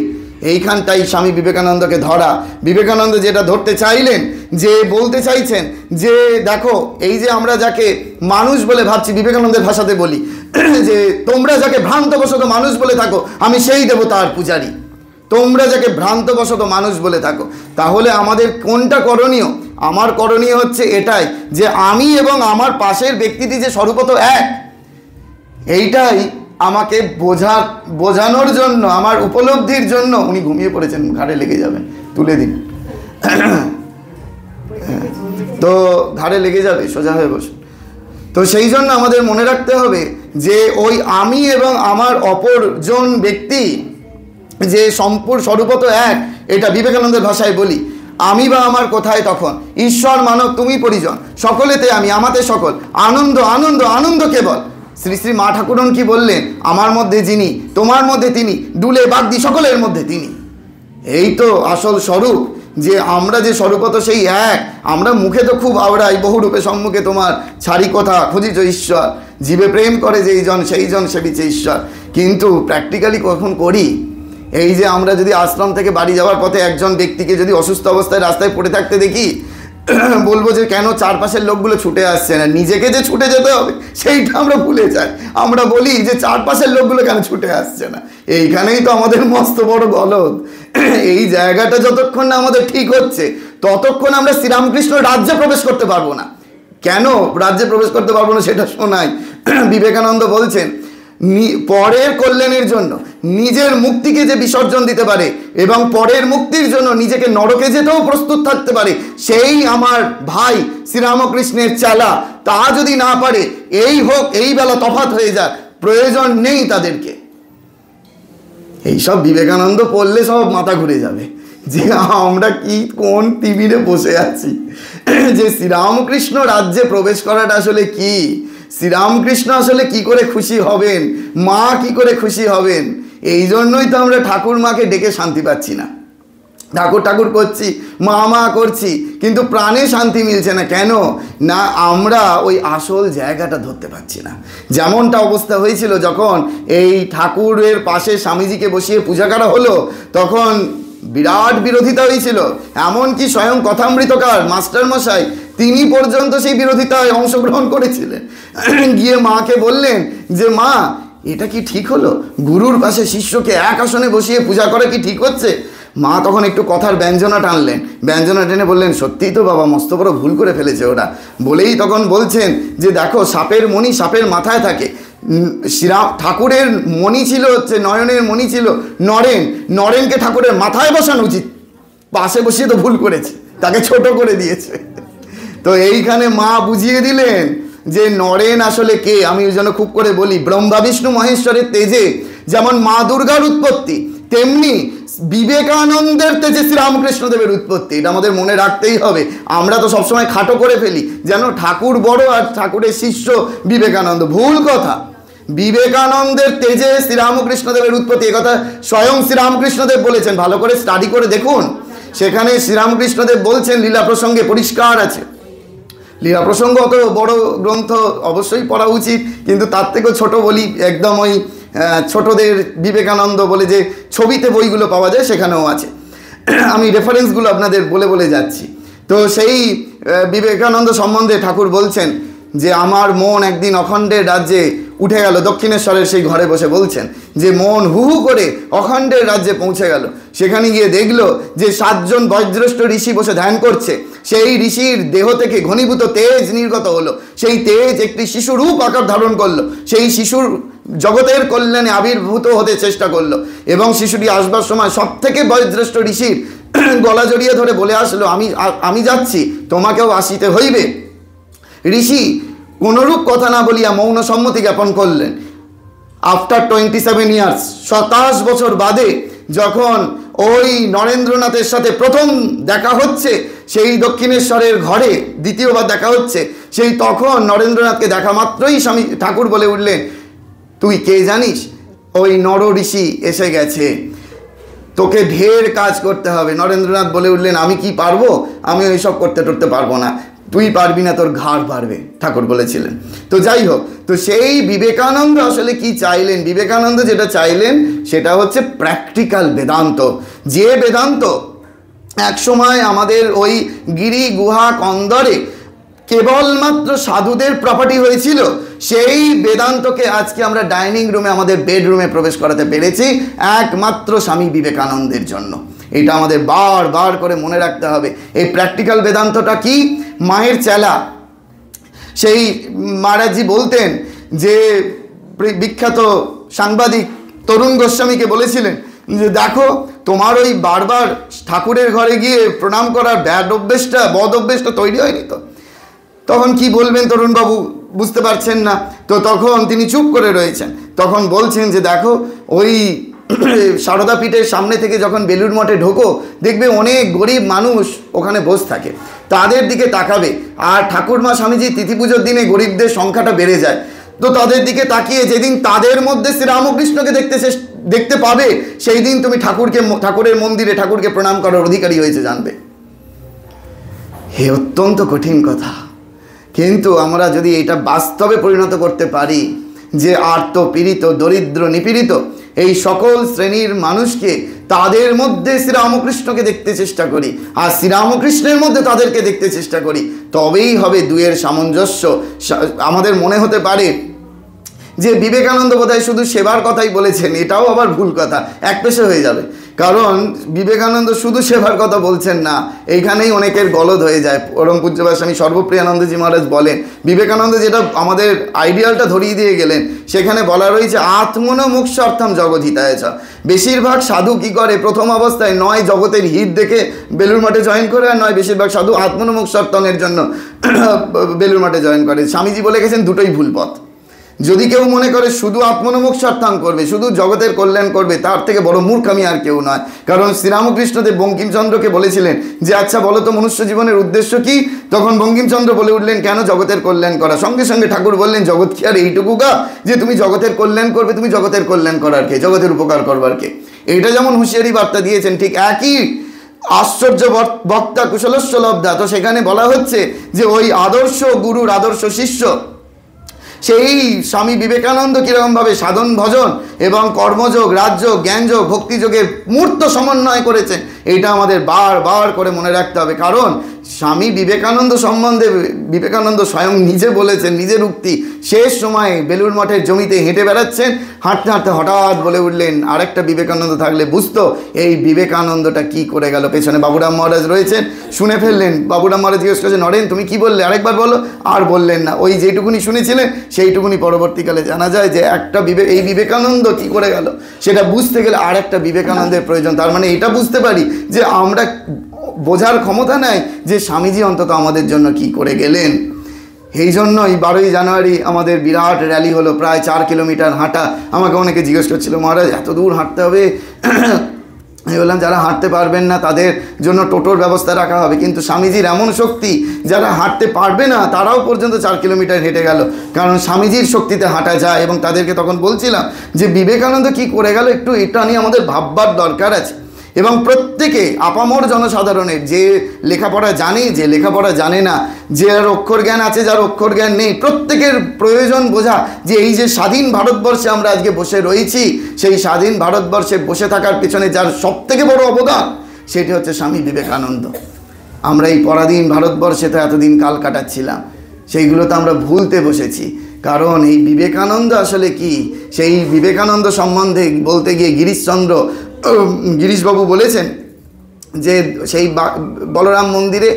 এইখানটাই স্বামী বিবেকানন্দকে ধরা। বিবেকানন্দ যেটা ধরতে চাইলেন, যে বলতে চাইছেন যে দেখো এই যে আমরা যাকে মানুষ বলে ভাবছি, বিবেকানন্দের ভাষাতে বলি যে তোমরা যাকে ভ্রান্তবশত মানুষ বলে থাকো আমি সেই দেবতার পূজারী, তোমরা যাকে ভ্রান্তবশত মানুষ বলে থাকো। তাহলে আমাদের কোনটা করণীয়? আমার করণীয় হচ্ছে এটাই যে আমি এবং আমার পাশের ব্যক্তিটি যে স্বরূপত এক, এইটাই আমাকে বোঝানোর জন্য, আমার উপলব্ধির জন্য। উনি ঘুমিয়ে পড়েছেন, ঘাড়ে লেগে যাবেন, তুলে দিন। তো ঘাড়ে লেগে যাবে, সোজা হয়ে বসুন। তো সেই জন্য আমাদের মনে রাখতে হবে যে ওই আমি এবং আমার অপরজন ব্যক্তি যে সম্পূর্ণ স্বরূপত এক, এটা বিবেকানন্দের ভাষায় বলি। আমি বা আমার কোথায় তখন, ঈশ্বর মানব তুমি পরিজন, সকলেতে আমি আমাতে সকল, আনন্দ আনন্দ আনন্দ কেবল। শ্রী শ্রী মা ঠাকুরন কি বললেন, আমার মধ্যে যিনি, তোমার মধ্যে তিনি, দুলে বাগদি সকলের মধ্যে তিনি। এই তো আসল স্বরূপ, যে আমরা যে স্বরূপত সেই এক। আমরা মুখে তো খুব আওড়াই, বহুরূপে সম্মুখে তোমার ছাড়ি কথা, খুঁজিছ ঈশ্বর, জীবে প্রেম করে যেই জন সেই জন সেবিছে ঈশ্বর। কিন্তু প্র্যাকটিক্যালি কখন করি? এই যে আমরা যদি আশ্রম থেকে বাড়ি যাওয়ার পথে একজন ব্যক্তিকে যদি অসুস্থ অবস্থায় রাস্তায় পড়ে থাকতে দেখি, বলবো যে কেন চারপাশের লোকগুলো ছুটে আসছে না, নিজেকে যে ছুটে যেতে হবে সেইটা আমরা ভুলে যাই। আমরা বলি যে চারপাশের লোকগুলো কেন ছুটে আসছে না। এইখানেই তো আমাদের মস্ত বড় গলদ। এই জায়গাটা যতক্ষণ না আমাদের ঠিক হচ্ছে ততক্ষণ আমরা শ্রীরামকৃষ্ণ রাজ্যে প্রবেশ করতে পারবো না। কেন রাজ্যে প্রবেশ করতে পারবো না সেটা শোনাই। বিবেকানন্দ বলছেন, পরের কল্যাণের জন্য নিজের মুক্তিকে যে বিসর্জন দিতে পারে এবং পরের মুক্তির জন্য নিজেকে নরকে যেতেও প্রস্তুত থাকতে পারে, সেই আমার ভাই শ্রীরামকৃষ্ণের চেলা। তা যদি না পারে, এই হোক এই বেলা তফাৎ হয়ে যাক, প্রয়োজন নেই তাদেরকে। এইসব বিবেকানন্দ পড়লে সব মাথা ঘুরে যাবে যে আমরা কি কোন টিভিতে বসে আছি। যে শ্রীরামকৃষ্ণ রাজ্যে প্রবেশ করাটা আসলে কি, শ্রীরামকৃষ্ণ আসলে কি করে খুশি হবেন, মা কি করে খুশি হবেন, এই জন্যই তো আমরা ঠাকুর মাকে ডেকে শান্তি পাচ্ছি না। ঠাকুর ঠাকুর করছি, মা মা করছি, কিন্তু প্রাণে শান্তি মিলছে না। কেন না, আমরা ওই আসল জায়গাটা ধরতে পারছি না। যেমনটা অবস্থা হয়েছিল যখন এই ঠাকুরের পাশে স্বামীজিকে বসিয়ে পূজা করা হলো, তখন বিরাট বিরোধিতা হয়েছিল। এমনকি স্বয়ং কথামৃতকার মাস্টারমশাই তিনি পর্যন্ত সেই বিরোধিতায় অংশগ্রহণ করেছিলেন। গিয়ে মাকে বললেন যে মা, এটা কি ঠিক হলো? গুরুর পাশে শিষ্যকে এক আসনে বসিয়ে পূজা করা কি ঠিক হচ্ছে? মা তখন একটু কথার ব্যঞ্জনা টানলেন, ব্যঞ্জনা টেনে বললেন, সত্যিই তো বাবা, মস্ত বড় ভুল করে ফেলেছে ওরা। বলেই তখন বলছেন যে দেখো, সাপের মণি সাপের মাথায় থাকে। শ্রীরাম ঠাকুরের মণি ছিল হচ্ছে, নয়নের মণি ছিল নরেন, নরেনকে ঠাকুরের মাথায় বসানো উচিত, পাশে বসিয়ে তো ভুল করেছে, তাকে ছোট করে দিয়েছে। তো এইখানে মা বুঝিয়ে দিলেন যে নরেন আসলে কে। আমি ওই জন্য খুব করে বলি, ব্রহ্মা বিষ্ণু মহেশ্বরের তেজে যেমন মা দুর্গার উৎপত্তি, তেমনি বিবেকানন্দের তেজে শ্রীরামকৃষ্ণদেবের উৎপত্তি। এটা আমাদের মনে রাখতেই হবে। আমরা তো সবসময় খাটো করে ফেলি, যেন ঠাকুর বড় আর ঠাকুরের শিষ্য বিবেকানন্দ। ভুল কথা। বিবেকানন্দের তেজে শ্রীরামকৃষ্ণদেবের উৎপত্তি, কথা স্বয়ং শ্রীরামকৃষ্ণদেব বলেছেন। ভালো করে স্টাডি করে দেখুন, সেখানে শ্রীরামকৃষ্ণদেব বলছেন, লীলা প্রসঙ্গে পরিষ্কার আছে। লীলা প্রসঙ্গ অত বড় গ্রন্থ অবশ্যই পড়া উচিত, কিন্তু তার থেকেও ছোট বলি, একদম ওই ছোটদের বিবেকানন্দ বলে যে ছবিতে বইগুলো পাওয়া যায় সেখানেও আছে। আমি রেফারেন্সগুলো আপনাদের বলে বলে যাচ্ছি। তো সেই বিবেকানন্দ সম্বন্ধে ঠাকুর বলছেন যে আমার মন একদিন অখণ্ডের রাজ্যে উঠে গেল। দক্ষিণেশ্বরের সেই ঘরে বসে বলছেন যে মন হু হু করে অখণ্ডের রাজ্যে পৌঁছে গেল। সেখানে গিয়ে দেখলো যে 7 জন বয়োজ্যেষ্ঠ ঋষি বসে ধ্যান করছে। সেই ঋষির দেহ থেকে ঘনীভূত তেজ নির্গত হলো। সেই তেজ একটি শিশুরূপ আকার ধারণ করলো। সেই শিশুর জগতের কল্যাণে আবির্ভূত হতে চেষ্টা করলো এবং শিশুটি আসবার সময় সব থেকে বয়োজ্যেষ্ঠ ঋষির গলা জড়িয়ে ধরে বলে আসলো, আমি যাচ্ছি, তোমাকেও আসিতে হইবে। ঋষি কোনরূপ কথা না বলিয়া মৌন সম্মতি জ্ঞাপন করলেন। আফটার 27 ইয়ার্স, 27 বছর বাদে যখন ওই নরেন্দ্রনাথের সাথে প্রথম দেখা হচ্ছে, সেই দক্ষিণেশ্বরের ঘরে দ্বিতীয়বার দেখা হচ্ছে, সেই তখন নরেন্দ্রনাথকে দেখা মাত্রই স্বামী ঠাকুর বলে উঠলেন, তুই কে জানিস? ওই নর ঋষি এসে গেছে, তোকে ঢের কাজ করতে হবে। নরেন্দ্রনাথ বলে উঠলেন, আমি কি পারবো? আমি ওইসব করতে পারবো না। তুই পারবি না, তোর ঘাড় পারবে, ঠাকুর বলেছিলেন। তো যাই হোক, তো সেই বিবেকানন্দ আসলে কি চাইলেন? বিবেকানন্দ যেটা চাইলেন সেটা হচ্ছে প্র্যাকটিক্যাল বেদান্ত। যে বেদান্ত একসময় আমাদের ওই গিরি গুহা কন্দরে কেবলমাত্র সাধুদের প্রপার্টি হয়েছিল, সেই বেদান্তকে আজকে আমরা ডাইনিং রুমে, আমাদের বেডরুমে প্রবেশ করাতে পেরেছি একমাত্র স্বামী বিবেকানন্দের জন্য। এটা আমাদের বারবার করে মনে রাখতে হবে। এই প্র্যাকটিক্যাল বেদান্তটা কি? মায়ের চেলা সেই মহারাজজি বলতেন যে বিখ্যাত সাংবাদিক তরুণ গোস্বামীকে বলেছিলেন যে দেখো, তোমার ওই বারবার ঠাকুরের ঘরে গিয়ে প্রণাম করার বদ অভ্যেসটা তৈরি হয়নি তো? তখন কি বলবেন তরুণবাবু বুঝতে পারছেন না। তো তখন তিনি চুপ করে রয়েছেন। তখন বলছেন যে দেখো, ওই সারদা পীঠের সামনে থেকে যখন বেলুড় মঠে ঢোকো, দেখবে অনেক গরিব মানুষ ওখানে বসে থাকে, তাদের দিকে তাকাবে। আর ঠাকুরমা স্বামীজি তিথি পুজোর দিনে গরিবদের সংখ্যাটা বেড়ে যায়, তো তাদের দিকে তাকিয়ে যেদিন তাদের মধ্যে শ্রীরামকৃষ্ণকে দেখতে পাবে, সেই দিন তুমি ঠাকুরের মন্দিরে ঠাকুরকে প্রণাম করার অধিকারী হয়েছে জানবে। হে অত্যন্ত কঠিন কথা, কিন্তু আমরা যদি এটা বাস্তবে পরিণত করতে পারি যে আর্ত পীড়িত দরিদ্র নিপীড়িত এই সকল শ্রেণীর মানুষকে তাদের মধ্যে শ্রীরামকৃষ্ণকে দেখতে চেষ্টা করি আর শ্রীরামকৃষ্ণের মধ্যে তাদেরকে দেখতে চেষ্টা করি, তবেই হবে দুয়ের সামঞ্জস্য। আমাদের মনে হতে পারে যে বিবেকানন্দ বোধহয় শুধু সেবার কথাই বলেছেন, এটাও আবার ভুল কথা, একপেশে হয়ে যাবে। কারণ বিবেকানন্দ শুধু সেবার কথা বলছেন না, এইখানেই অনেকের গলদ হয়ে যায়। পরম পূজ্যপাদ স্বামী সর্বপ্রিয়ানন্দজি মহারাজ বলেন, বিবেকানন্দ যেটা আমাদের আইডিয়ালটা ধরিয়ে দিয়ে গেলেন, সেখানে বলা রয়েছে আত্মন মোক্ষার্থম জগৎহিতায় চ। বেশিরভাগ সাধু কি করে, প্রথম অবস্থায় নয় জগতের হিত দেখে বেলুড় মঠে জয়েন করে, আর নয় বেশিরভাগ সাধু আত্মন মোক্ষার্থমের জন্য বেলুড় মঠে জয়েন করে। স্বামীজি বলে গেছেন দুটোই ভুল পথ। যদি কেউ মনে করে শুধু আত্মনমোক্ষার্থম করবে, শুধু জগতের কল্যাণ করবে, তার থেকে বড় মূর্খামি আর কেউ নয়। কারণ শ্রীরামকৃষ্ণদেব বঙ্কিমচন্দ্রকে বলেছিলেন যে আচ্ছা বলো তো মনুষ্য জীবনের উদ্দেশ্য কি? তখন বঙ্কিমচন্দ্র বলে উঠলেন কেন জগতের কল্যাণ করা। সঙ্গে সঙ্গে ঠাকুর বললেন জগৎ কি আর এইটুকু গা যে তুমি জগতের কল্যাণ করবে? তুমি জগতের কল্যাণ করার কে, জগতের উপকার করবার কে? এইটা যেমন হুঁশিয়ারি বার্তা দিয়েছেন, ঠিক একই আশ্চর্য বক্তা কুশলস্য লব্ধা। তো সেখানে বলা হচ্ছে যে ওই আদর্শ গুরুর আদর্শ শিষ্য সেই স্বামী বিবেকানন্দ কীরকমভাবে সাধন ভজন এবং কর্মযোগ, রাজযোগ, জ্ঞানযোগ, ভক্তিযোগের মূর্ত সমন্বয় করেছেন, এইটা আমাদের বারবার করে মনে রাখতে হবে। কারণ স্বামী বিবেকানন্দ সম্বন্ধে বিবেকানন্দ স্বয়ং নিজে বলেছেন, নিজের উক্তি, শেষ সময়ে বেলুড় মঠের জমিতে হেঁটে বেড়াচ্ছেন, হাঁটতে হাঁটতে হঠাৎ বলে উঠলেন আরেকটা বিবেকানন্দ থাকলে বুঝতো এই বিবেকানন্দটা কি করে গেল। পেছনে বাবুরাম মহারাজ রয়েছেন, শুনে ফেললেন। বাবুরাম মহারাজ জিজ্ঞেস করছেন নরেন তুমি কি বললে, আরেকবার বলো। আর বললেন না, ওই যেটুকুনি শুনেছিলেন সেইটুকুনি পরবর্তীকালে জানা যায় যে একটা এই বিবেকানন্দ কি করে গেল, সেটা বুঝতে গেলে আর একটা বিবেকানন্দের প্রয়োজন। তার মানে এটা বুঝতে পারি যে আমরা বোঝার ক্ষমতা নেই যে স্বামীজি অন্তত আমাদের জন্য কি করে গেলেন। এই জন্যই 12ই জানুয়ারি আমাদের বিরাট র্যালি হলো, প্রায় 4 কিলোমিটার হাঁটা। আমাকে অনেকে জিজ্ঞেস করছিল মহারাজ এত দূর হাঁটতে হবে? আমি বললাম যারা হাঁটতে পারবেন না তাদের জন্য টোটোর ব্যবস্থা রাখা হবে, কিন্তু স্বামীজির এমন শক্তি যারা হাঁটতে পারবে না তারাও পর্যন্ত 4 কিলোমিটার হেঁটে গেল, কারণ স্বামীজির শক্তিতে হাঁটা যায়। এবং তাদেরকে তখন বলছিলাম যে বিবেকানন্দ কি করে গেল একটু এটা নিয়ে আমাদের ভাববার দরকার আছে। এবং প্রত্যেকে আপামর জনসাধারণের, যে লেখাপড়া জানে, যে লেখাপড়া জানে না, যে আর অক্ষর জ্ঞান আছে, যার অক্ষর জ্ঞান নেই, প্রত্যেকের প্রয়োজন বোঝা যে এই যে স্বাধীন ভারতবর্ষে আমরা আজকে বসে রয়েছি, সেই স্বাধীন ভারতবর্ষে বসে থাকার পিছনে যার সবথেকে বড় অবদান সেটি হচ্ছে স্বামী বিবেকানন্দ। আমরা এই পরাধীন ভারতবর্ষে তো এতদিন কাল কাটাচ্ছিলাম, সেইগুলো তো আমরা ভুলতে বসেছি। কারণ এই বিবেকানন্দ আসলে কি, সেই বিবেকানন্দ সম্বন্ধে বলতে গিয়ে গিরিশবাবু বলেছেন যে সেই বলরাম মন্দিরে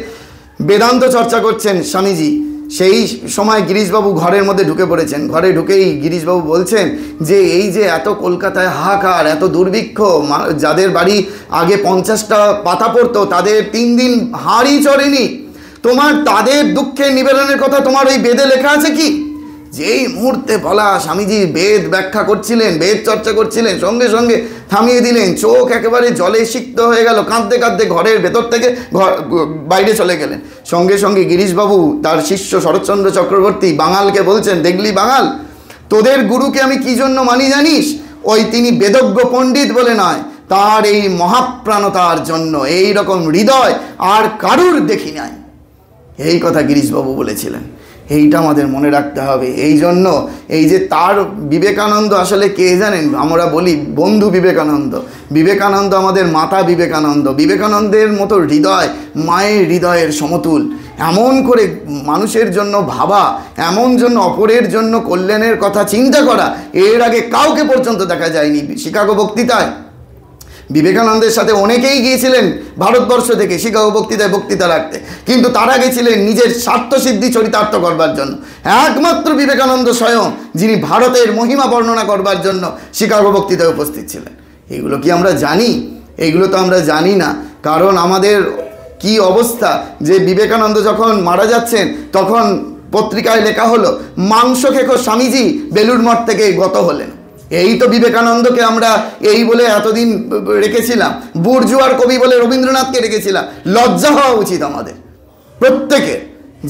বেদান্ত চর্চা করছেন স্বামীজি, সেই সময় গিরিশবাবু ঘরের মধ্যে ঢুকে পড়েছেন। ঘরে ঢুকেই গিরিশবাবু বলছেন যে এই যে এত কলকাতায় হাহাকার, এত দুর্ভিক্ষ, যাদের বাড়ি আগে 50টা পাতা পড়তো তাদের 3 দিন হাঁড়ি চড়েনি, তোমার তাদের দুঃখের নিবেদনের কথা তোমার ওই বেদে লেখা আছে কি? যেই মুহূর্তে বলা, স্বামীজি বেদ ব্যাখ্যা করছিলেন, বেদ চর্চা করছিলেন, সঙ্গে সঙ্গে থামিয়ে দিলেন, চোখ একেবারে জলে সিক্ত হয়ে গেল, কাঁদতে কাঁদতে ঘরের ভেতর থেকে বাইরে চলে গেলেন। সঙ্গে সঙ্গে গিরিশবাবু তার শিষ্য শরৎচন্দ্র চক্রবর্তী বাঙালকে বলছেন, দেখলি বাঙাল, তোদের গুরুকে আমি কি জন্য মানি জানিস? ওই তিনি বেদজ্ঞ পণ্ডিত বলে নয়, তার এই মহাপ্রাণতার জন্য। এই রকম হৃদয় আর কারুর দেখি নাই, এই কথা গিরিশবাবু বলেছিলেন। এইটা আমাদের মনে রাখতে হবে। এই জন্য এই যে তার বিবেকানন্দ আসলে কে জানেন? আমরা বলি বন্ধু বিবেকানন্দ, বিবেকানন্দ আমাদের মাতা বিবেকানন্দ। বিবেকানন্দের মতো হৃদয় মায়ের হৃদয়ের সমতুল, এমন করে মানুষের জন্য ভাবা, এমন জন্য অপরের জন্য কল্যাণের কথা চিন্তা করা, এর আগে কাউকে পর্যন্ত দেখা যায়নি। শিকাগো বক্তৃতায় বিবেকানন্দের সাথে অনেকেই গিয়েছিলেন ভারতবর্ষ থেকে শিকাগো বক্তৃতায় বক্তৃতা রাখতে, কিন্তু তারা গেছিলেন নিজের স্বার্থসিদ্ধি চরিতার্থ করবার জন্য। একমাত্র বিবেকানন্দ স্বয়ং, যিনি ভারতের মহিমা বর্ণনা করবার জন্য শিকাগো বক্তৃতায় উপস্থিত ছিলেন। এগুলো কি আমরা জানি? এইগুলো তো আমরা জানি না। কারণ আমাদের কি অবস্থা যে বিবেকানন্দ যখন মারা যাচ্ছেন তখন পত্রিকায় লেখা হলো মাংস খেকো স্বামীজি বেলুড় মঠ থেকে গত হলেন। এই তো বিবেকানন্দকে আমরা এই বলে এতদিন রেখেছিলাম, বুর্জুয়ার কবি বলে রবীন্দ্রনাথকে রেখেছিলাম। লজ্জা হওয়া উচিত আমাদের প্রত্যেকের,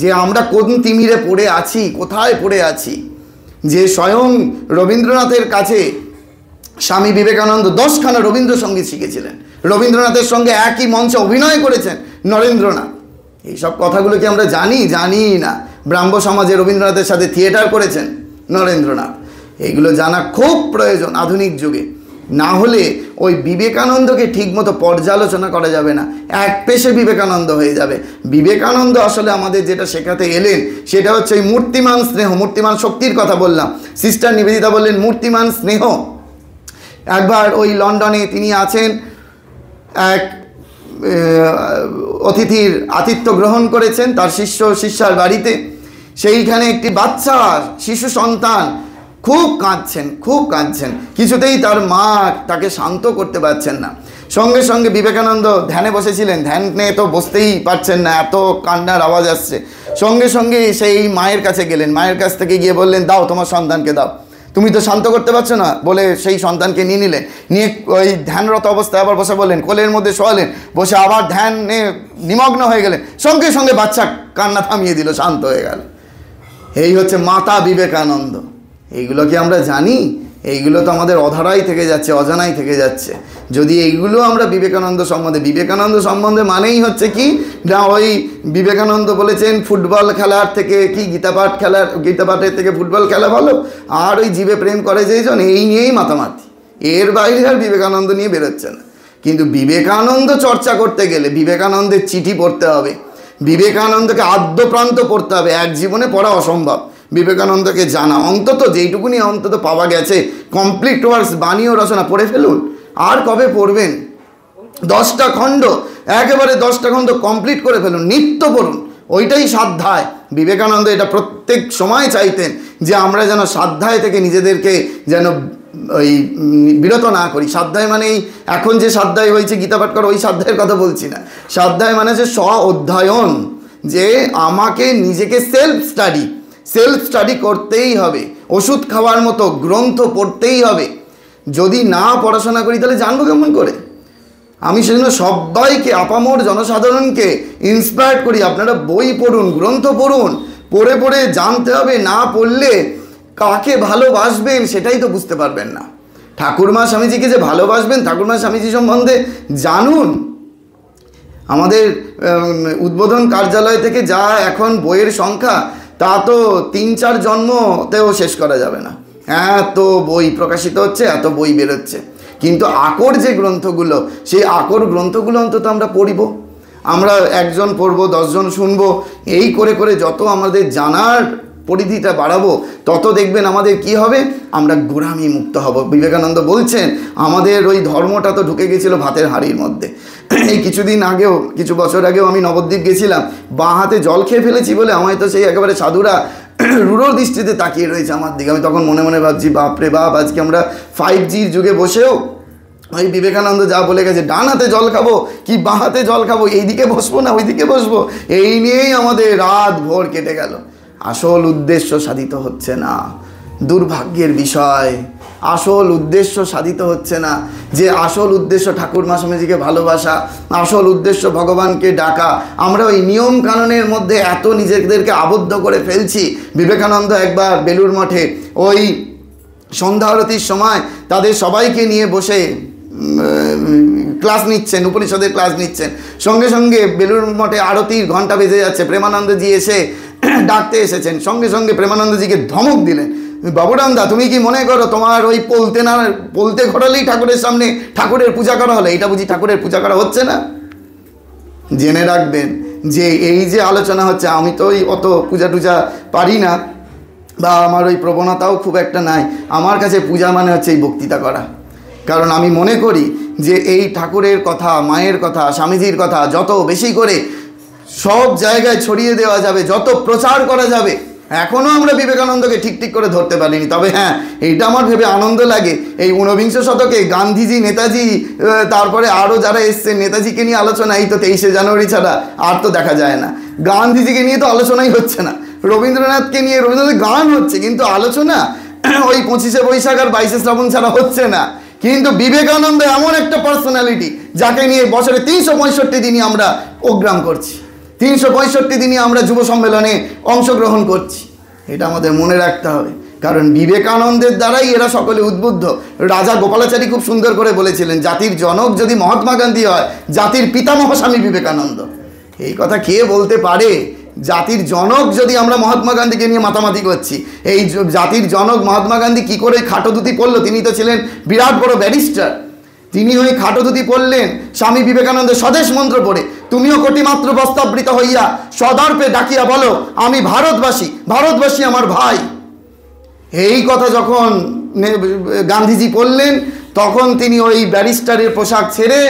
যে আমরা কোন তিমিরে পড়ে আছি, কোথায় পড়ে আছি। যে স্বয়ং রবীন্দ্রনাথের কাছে স্বামী বিবেকানন্দ 10খানা রবীন্দ্রসঙ্গীত শিখেছিলেন, রবীন্দ্রনাথের সঙ্গে একই মঞ্চে অভিনয় করেছেন নরেন্দ্রনাথ। এইসব কথাগুলো কি আমরা জানি না? ব্রাহ্ম সমাজে রবীন্দ্রনাথের সাথে থিয়েটার করেছেন নরেন্দ্রনাথ। এইগুলো জানা খুব প্রয়োজন আধুনিক যুগে, না হলে ওই বিবেকানন্দকে ঠিকমতো পর্যালোচনা করা যাবে না, এক পেশে বিবেকানন্দ হয়ে যাবে। বিবেকানন্দ আসলে আমাদের যেটা শেখাতে এলেন সেটা হচ্ছে ওই মূর্তিমান স্নেহ, মূর্তিমান শক্তির কথা বললাম, সিস্টার নিবেদিতা বললেন মূর্তিমান স্নেহ। একবার ওই লন্ডনে তিনি আছেন, এক অতিথির আতিথ্য গ্রহণ করেছেন তার শিষ্যার বাড়িতে। সেইখানে একটি বাচ্চা শিশু সন্তান খুব কাঁদছেন, কিছুতেই তার মা তাকে শান্ত করতে পারছেন না। সঙ্গে সঙ্গে বিবেকানন্দ ধ্যানে বসেছিলেন, ধ্যানে তো বসতেই পারছেন না, এত কান্নার আওয়াজ আসছে। সঙ্গে সঙ্গে সেই মায়ের কাছে গেলেন, মায়ের কাছ থেকে গিয়ে বললেন, দাও তোমার সন্তানকে দাও, তুমি তো শান্ত করতে পারছো না, বলে সেই সন্তানকে নিয়ে নিলেন। নিয়ে ওই ধ্যানরত অবস্থায় আবার বসে বললেন, কোলের মধ্যে শোয়ালেন, বসে আবার ধ্যানে নিমগ্ন হয়ে গেলেন। সঙ্গে সঙ্গে বাচ্চা কান্না থামিয়ে দিল, শান্ত হয়ে গেল। এই হচ্ছে মাতা বিবেকানন্দ। এইগুলো কি আমরা জানি? এইগুলো তো আমাদের অধারাই থেকে যাচ্ছে, অজানাই থেকে যাচ্ছে। যদি এইগুলো আমরা বিবেকানন্দ সম্বন্ধে মানেই হচ্ছে কি না, ওই বিবেকানন্দ বলেছেন ফুটবল খেলার থেকে কি গীতাপাঠের থেকে ফুটবল খেলা ভালো, আর ওই জীবে প্রেম করে যেজন, এই নিয়েই মাতামাতি, এর বাইরে আর বিবেকানন্দ নিয়ে বেরোচ্ছে না। কিন্তু বিবেকানন্দ চর্চা করতে গেলে বিবেকানন্দের চিঠি পড়তে হবে, বিবেকানন্দকে আদ্যপ্রান্ত পড়তে হবে, এক জীবনে পড়া অসম্ভব। বিবেকানন্দকে জানা অন্তত যেইটুকুনি অন্তত পাওয়া গেছে, কমপ্লিট ওয়ার্কস বাণী ও রচনা পড়ে ফেলুন। আর কবে পড়বেন? 10টা খণ্ড, একেবারে 10টা খণ্ড কমপ্লিট করে ফেলুন, নিত্য পড়ুন, ওইটাই সাধ্যায়। বিবেকানন্দ এটা প্রত্যেক সময় চাইতেন যে আমরা যেন সাধ্যায় থেকে নিজেদেরকে যেন ওই বিরত না করি। স্বাধ্যায় মানে এখন যে স্বাধ্যায় হয়েছে গীতা পাঠ করা, ওই স্বাধ্যায়ের কথা বলছি না। স্বাধ্যায় মানে যে স্ব অধ্যয়ন, যে আমাকে নিজেকে সেলফ স্টাডি করতেই হবে, ওষুধ খাওয়ার মতো গ্রন্থ পড়তেই হবে। যদি না পড়াশোনা করি তাহলে জানবো কেমন করে? আমি সেজন্য সবাইকে, আপামর জনসাধারণকে ইন্সপায়ার করি, আপনারা বই পড়ুন, গ্রন্থ পড়ুন, পড়ে পড়ে জানতে হবে। না পড়লে কাকে ভালোবাসবেন সেটাই তো বুঝতে পারবেন না। ঠাকুরমা স্বামীজিকে যে ভালোবাসবেন, ঠাকুরমা স্বামীজি সম্বন্ধে জানুন। আমাদের উদ্বোধন কার্যালয় থেকে যা এখন বইয়ের সংখ্যা, তা তো 3-4 জন্মতেও শেষ করা যাবে না। এত বই প্রকাশিত হচ্ছে, এত বই বেরোচ্ছে, কিন্তু আকর যে গ্রন্থগুলো, সেই আকর গ্রন্থগুলো অন্তত আমরা পড়িব। আমরা একজন পড়বো, 10 জন শুনবো, এই করে করে যত আমাদের জানার পরিধিটা বাড়াবো, তত দেখবেন আমাদের কি হবে, আমরা গোঁড়ামি মুক্ত হব। বিবেকানন্দ বলছেন আমাদের ওই ধর্মটা তো ঢুকে গেছিলো ভাতের হাঁড়ির মধ্যে। এই কিছু বছর আগেও আমি নবদ্বীপ গেছিলাম, বাঁ হাতে জল খেয়ে ফেলেছি বলে আমায় তো সেই একেবারে সাধুরা রূঢ় দৃষ্টিতে তাকিয়ে রয়েছে আমার দিকে। আমি তখন মনে মনে ভাবছি, বাপরে বাপ, আজকে আমরা 5Gর যুগে বসেও ওই বিবেকানন্দ যা বলে গেছে, ডান হাতে জল খাবো কি বাঁ হাতে জল খাবো, এইদিকে বসবো না ওইদিকে বসবো, এই নিয়েই আমাদের রাত ভোর কেটে গেল। আসল উদ্দেশ্য সাধিত হচ্ছে না, দুর্ভাগ্যের বিষয়। আসল উদ্দেশ্য সাধিত হচ্ছে না, যে আসল উদ্দেশ্য ঠাকুরমা স্বামীজিকে ভালোবাসা, আসল উদ্দেশ্য ভগবানকে ডাকা। আমরা ওই নিয়ম কানুনের মধ্যে এত নিজেদেরকে আবদ্ধ করে ফেলছি। বিবেকানন্দ একবার বেলুড় মঠে ওই সন্ধ্যা আরতির সময় তাদের সবাইকে নিয়ে বসে ক্লাস নিচ্ছেন, উপনিষদের ক্লাস নিচ্ছেন। সঙ্গে সঙ্গে বেলুড় মঠে আরতির ঘণ্টা বেজে যাচ্ছে, প্রেমানন্দজি এসে ডাকতে এসেছেন। সঙ্গে সঙ্গে প্রেমানন্দজিকে ধমক দিলেন, বাবুরামদা, তুমি কি মনে করো তোমার ওই পলতে ঘোরালেই ঠাকুরের সামনে ঠাকুরের পূজা করা হলো? এটা বুঝি ঠাকুরের পূজা করা হচ্ছে না? জেনে রাখবেন যে এই যে আলোচনা হচ্ছে, আমি তো ওই অত পূজা টুজা পারি না, বা আমার ওই প্রবণতাও খুব একটা নাই। আমার কাছে পূজা মানে হচ্ছে এই বক্তৃতা করা। কারণ আমি মনে করি যে এই ঠাকুরের কথা, মায়ের কথা, স্বামীজির কথা যত বেশি করে সব জায়গায় ছড়িয়ে দেওয়া যাবে, যত প্রচার করা যাবে। এখনও আমরা বিবেকানন্দকে ঠিক করে ধরতে পারিনি। তবে হ্যাঁ, এইটা আমার ভেবে আনন্দ লাগে, এই 19বিংশ শতকে গান্ধীজি, নেতাজি, তারপরে আরও যারা এসছেন, নেতাজিকে নিয়ে আলোচনা এই তো 23শে জানুয়ারি ছাড়া আর তো দেখা যায় না। গান্ধীজিকে নিয়ে তো আলোচনাই হচ্ছে না, রবীন্দ্রনাথকে নিয়ে রবীন্দ্রনাথের গান হচ্ছে, কিন্তু আলোচনা ওই 25শে বৈশাখ আর 22শে শ্রাবণ ছাড়া হচ্ছে না। কিন্তু বিবেকানন্দ এমন একটা পার্সোনালিটি যাকে নিয়ে বছরে 365 দিনই আমরা প্রোগ্রাম করছি, 365 দিনই আমরা যুব সম্মেলনে অংশগ্রহণ করছি। এটা আমাদের মনে রাখতে হবে, কারণ বিবেকানন্দের দ্বারাই এরা সকলে উদ্বুদ্ধ। রাজা গোপালাচারী খুব সুন্দর করে বলেছিলেন, জাতির জনক যদি মহাত্মা গান্ধী হয়, জাতির পিতামহ স্বামী বিবেকানন্দ। এই কথা কে বলতে পারে? জাতির জনক যদি আমরা মহাত্মা গান্ধীকে নিয়ে মাতামাতি করছি, এই জাতির জনক মহাত্মা গান্ধী কি করে খাটো ধুতি পরলো? তিনি তো ছিলেন বিরাট বড় ব্যারিস্টার, তিনি ওই খাটো ধুতি পরলেন স্বামী বিবেকানন্দের স্বদেশ মন্ত্র পড়ে, তুমিও কোটিমাত্র বস্ত্রাবৃত হইয়া সদর্পে ডাকিয়া বলো আমি ভারতবাসী, ভারতবাসী আমার ভাই। এই কথা যখন গান্ধীজি বললেন, তখন তিনি ওই ব্যারিস্টারের পোশাক ছেড়ে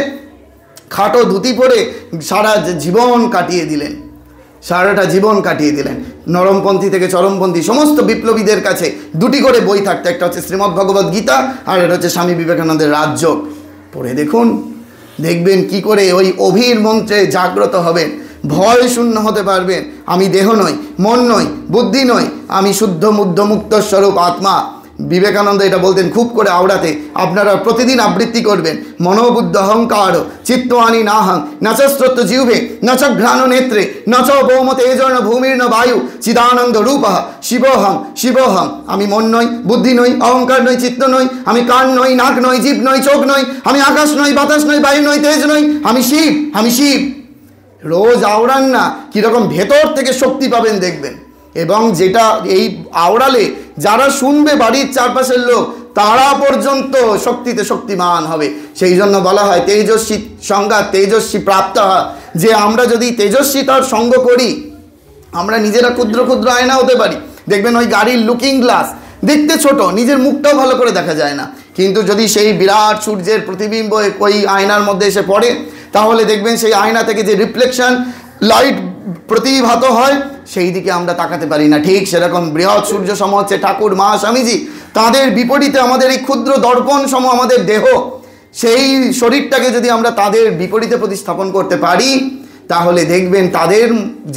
খাটো ধুতি পরে সারা জীবন কাটিয়ে দিলেন, সারাটা জীবন কাটিয়ে দিলেন। নরমপন্থী থেকে চরমপন্থী সমস্ত বিপ্লবীদের কাছে দুটি করে বই থাকতো, একটা হচ্ছে শ্রীমদ্ ভগবদ গীতা আর এটা হচ্ছে স্বামী বিবেকানন্দের রাজযোগ। পড়ে দেখুন, দেখবেন কি করে ওই অভির মন্ত্রে জাগ্রত হবেন, ভয় শূন্য হতে পারবেন। আমি দেহ নই, মন নই, বুদ্ধি নই, আমি শুদ্ধ মুগ্ধ মুক্ত স্বরূপ আত্মা। বিবেকানন্দ এটা বলতেন খুব করে আওড়াতে, আপনারা প্রতিদিন আবৃত্তি করবেন। মনোবুদ্ধ অহংকার চিত্ত আনি নাহং নচস্রোত জিহ্বে নচ ঘ্রাণ নেত্রে নচ ভৌম তেজর্ণ ভূমির্ন বায়ু চিদানন্দ রূপঃ শিবহং শিবহং। আমি মন নই, বুদ্ধি নই, অহংকার নই, চিত্ত নই, আমি কান নই, নাক নই, জিভ নই, চোখ নই, আমি আকাশ নই, বাতাস নই, বায়ু নই, তেজ নই, আমি শিব, আমি শিব। রোজ আওড়ান না, কীরকম ভেতর থেকে শক্তি পাবেন দেখবেন। এবং যেটা এই আওড়ালে যারা শুনবে বাড়ির চারপাশের লোক, তারা পর্যন্ত শক্তিতে শক্তিমান হবে। সেই জন্য বলা হয় তেজস্বী সংজ্ঞা তেজস্বী প্রাপ্ত হয়, যে আমরা যদি তেজস্বিতার সঙ্গ করি, আমরা নিজেরা ক্ষুদ্র ক্ষুদ্র আয়না হতে পারি। দেখবেন ওই গাড়ির লুকিং গ্লাস দেখতে ছোট, নিজের মুখটাও ভালো করে দেখা যায় না, কিন্তু যদি সেই বিরাট সূর্যের প্রতিবিম্ব ওই আয়নার মধ্যে এসে পড়ে, তাহলে দেখবেন সেই আয়না থেকে যে রিফ্লেকশন লাইট প্রতিভাত হয়, সেই দিকে আমরা তাকাতে পারি না। ঠিক সেরকম বৃহৎ সূর্য সম হচ্ছে ঠাকুর মা স্বামীজি, তাদের বিপরীতে আমাদের এই ক্ষুদ্র দর্পণ সম আমাদের দেহ, সেই শরীরটাকে যদি আমরা তাদের বিপরীতে প্রতিস্থাপন করতে পারি, তাহলে দেখবেন তাদের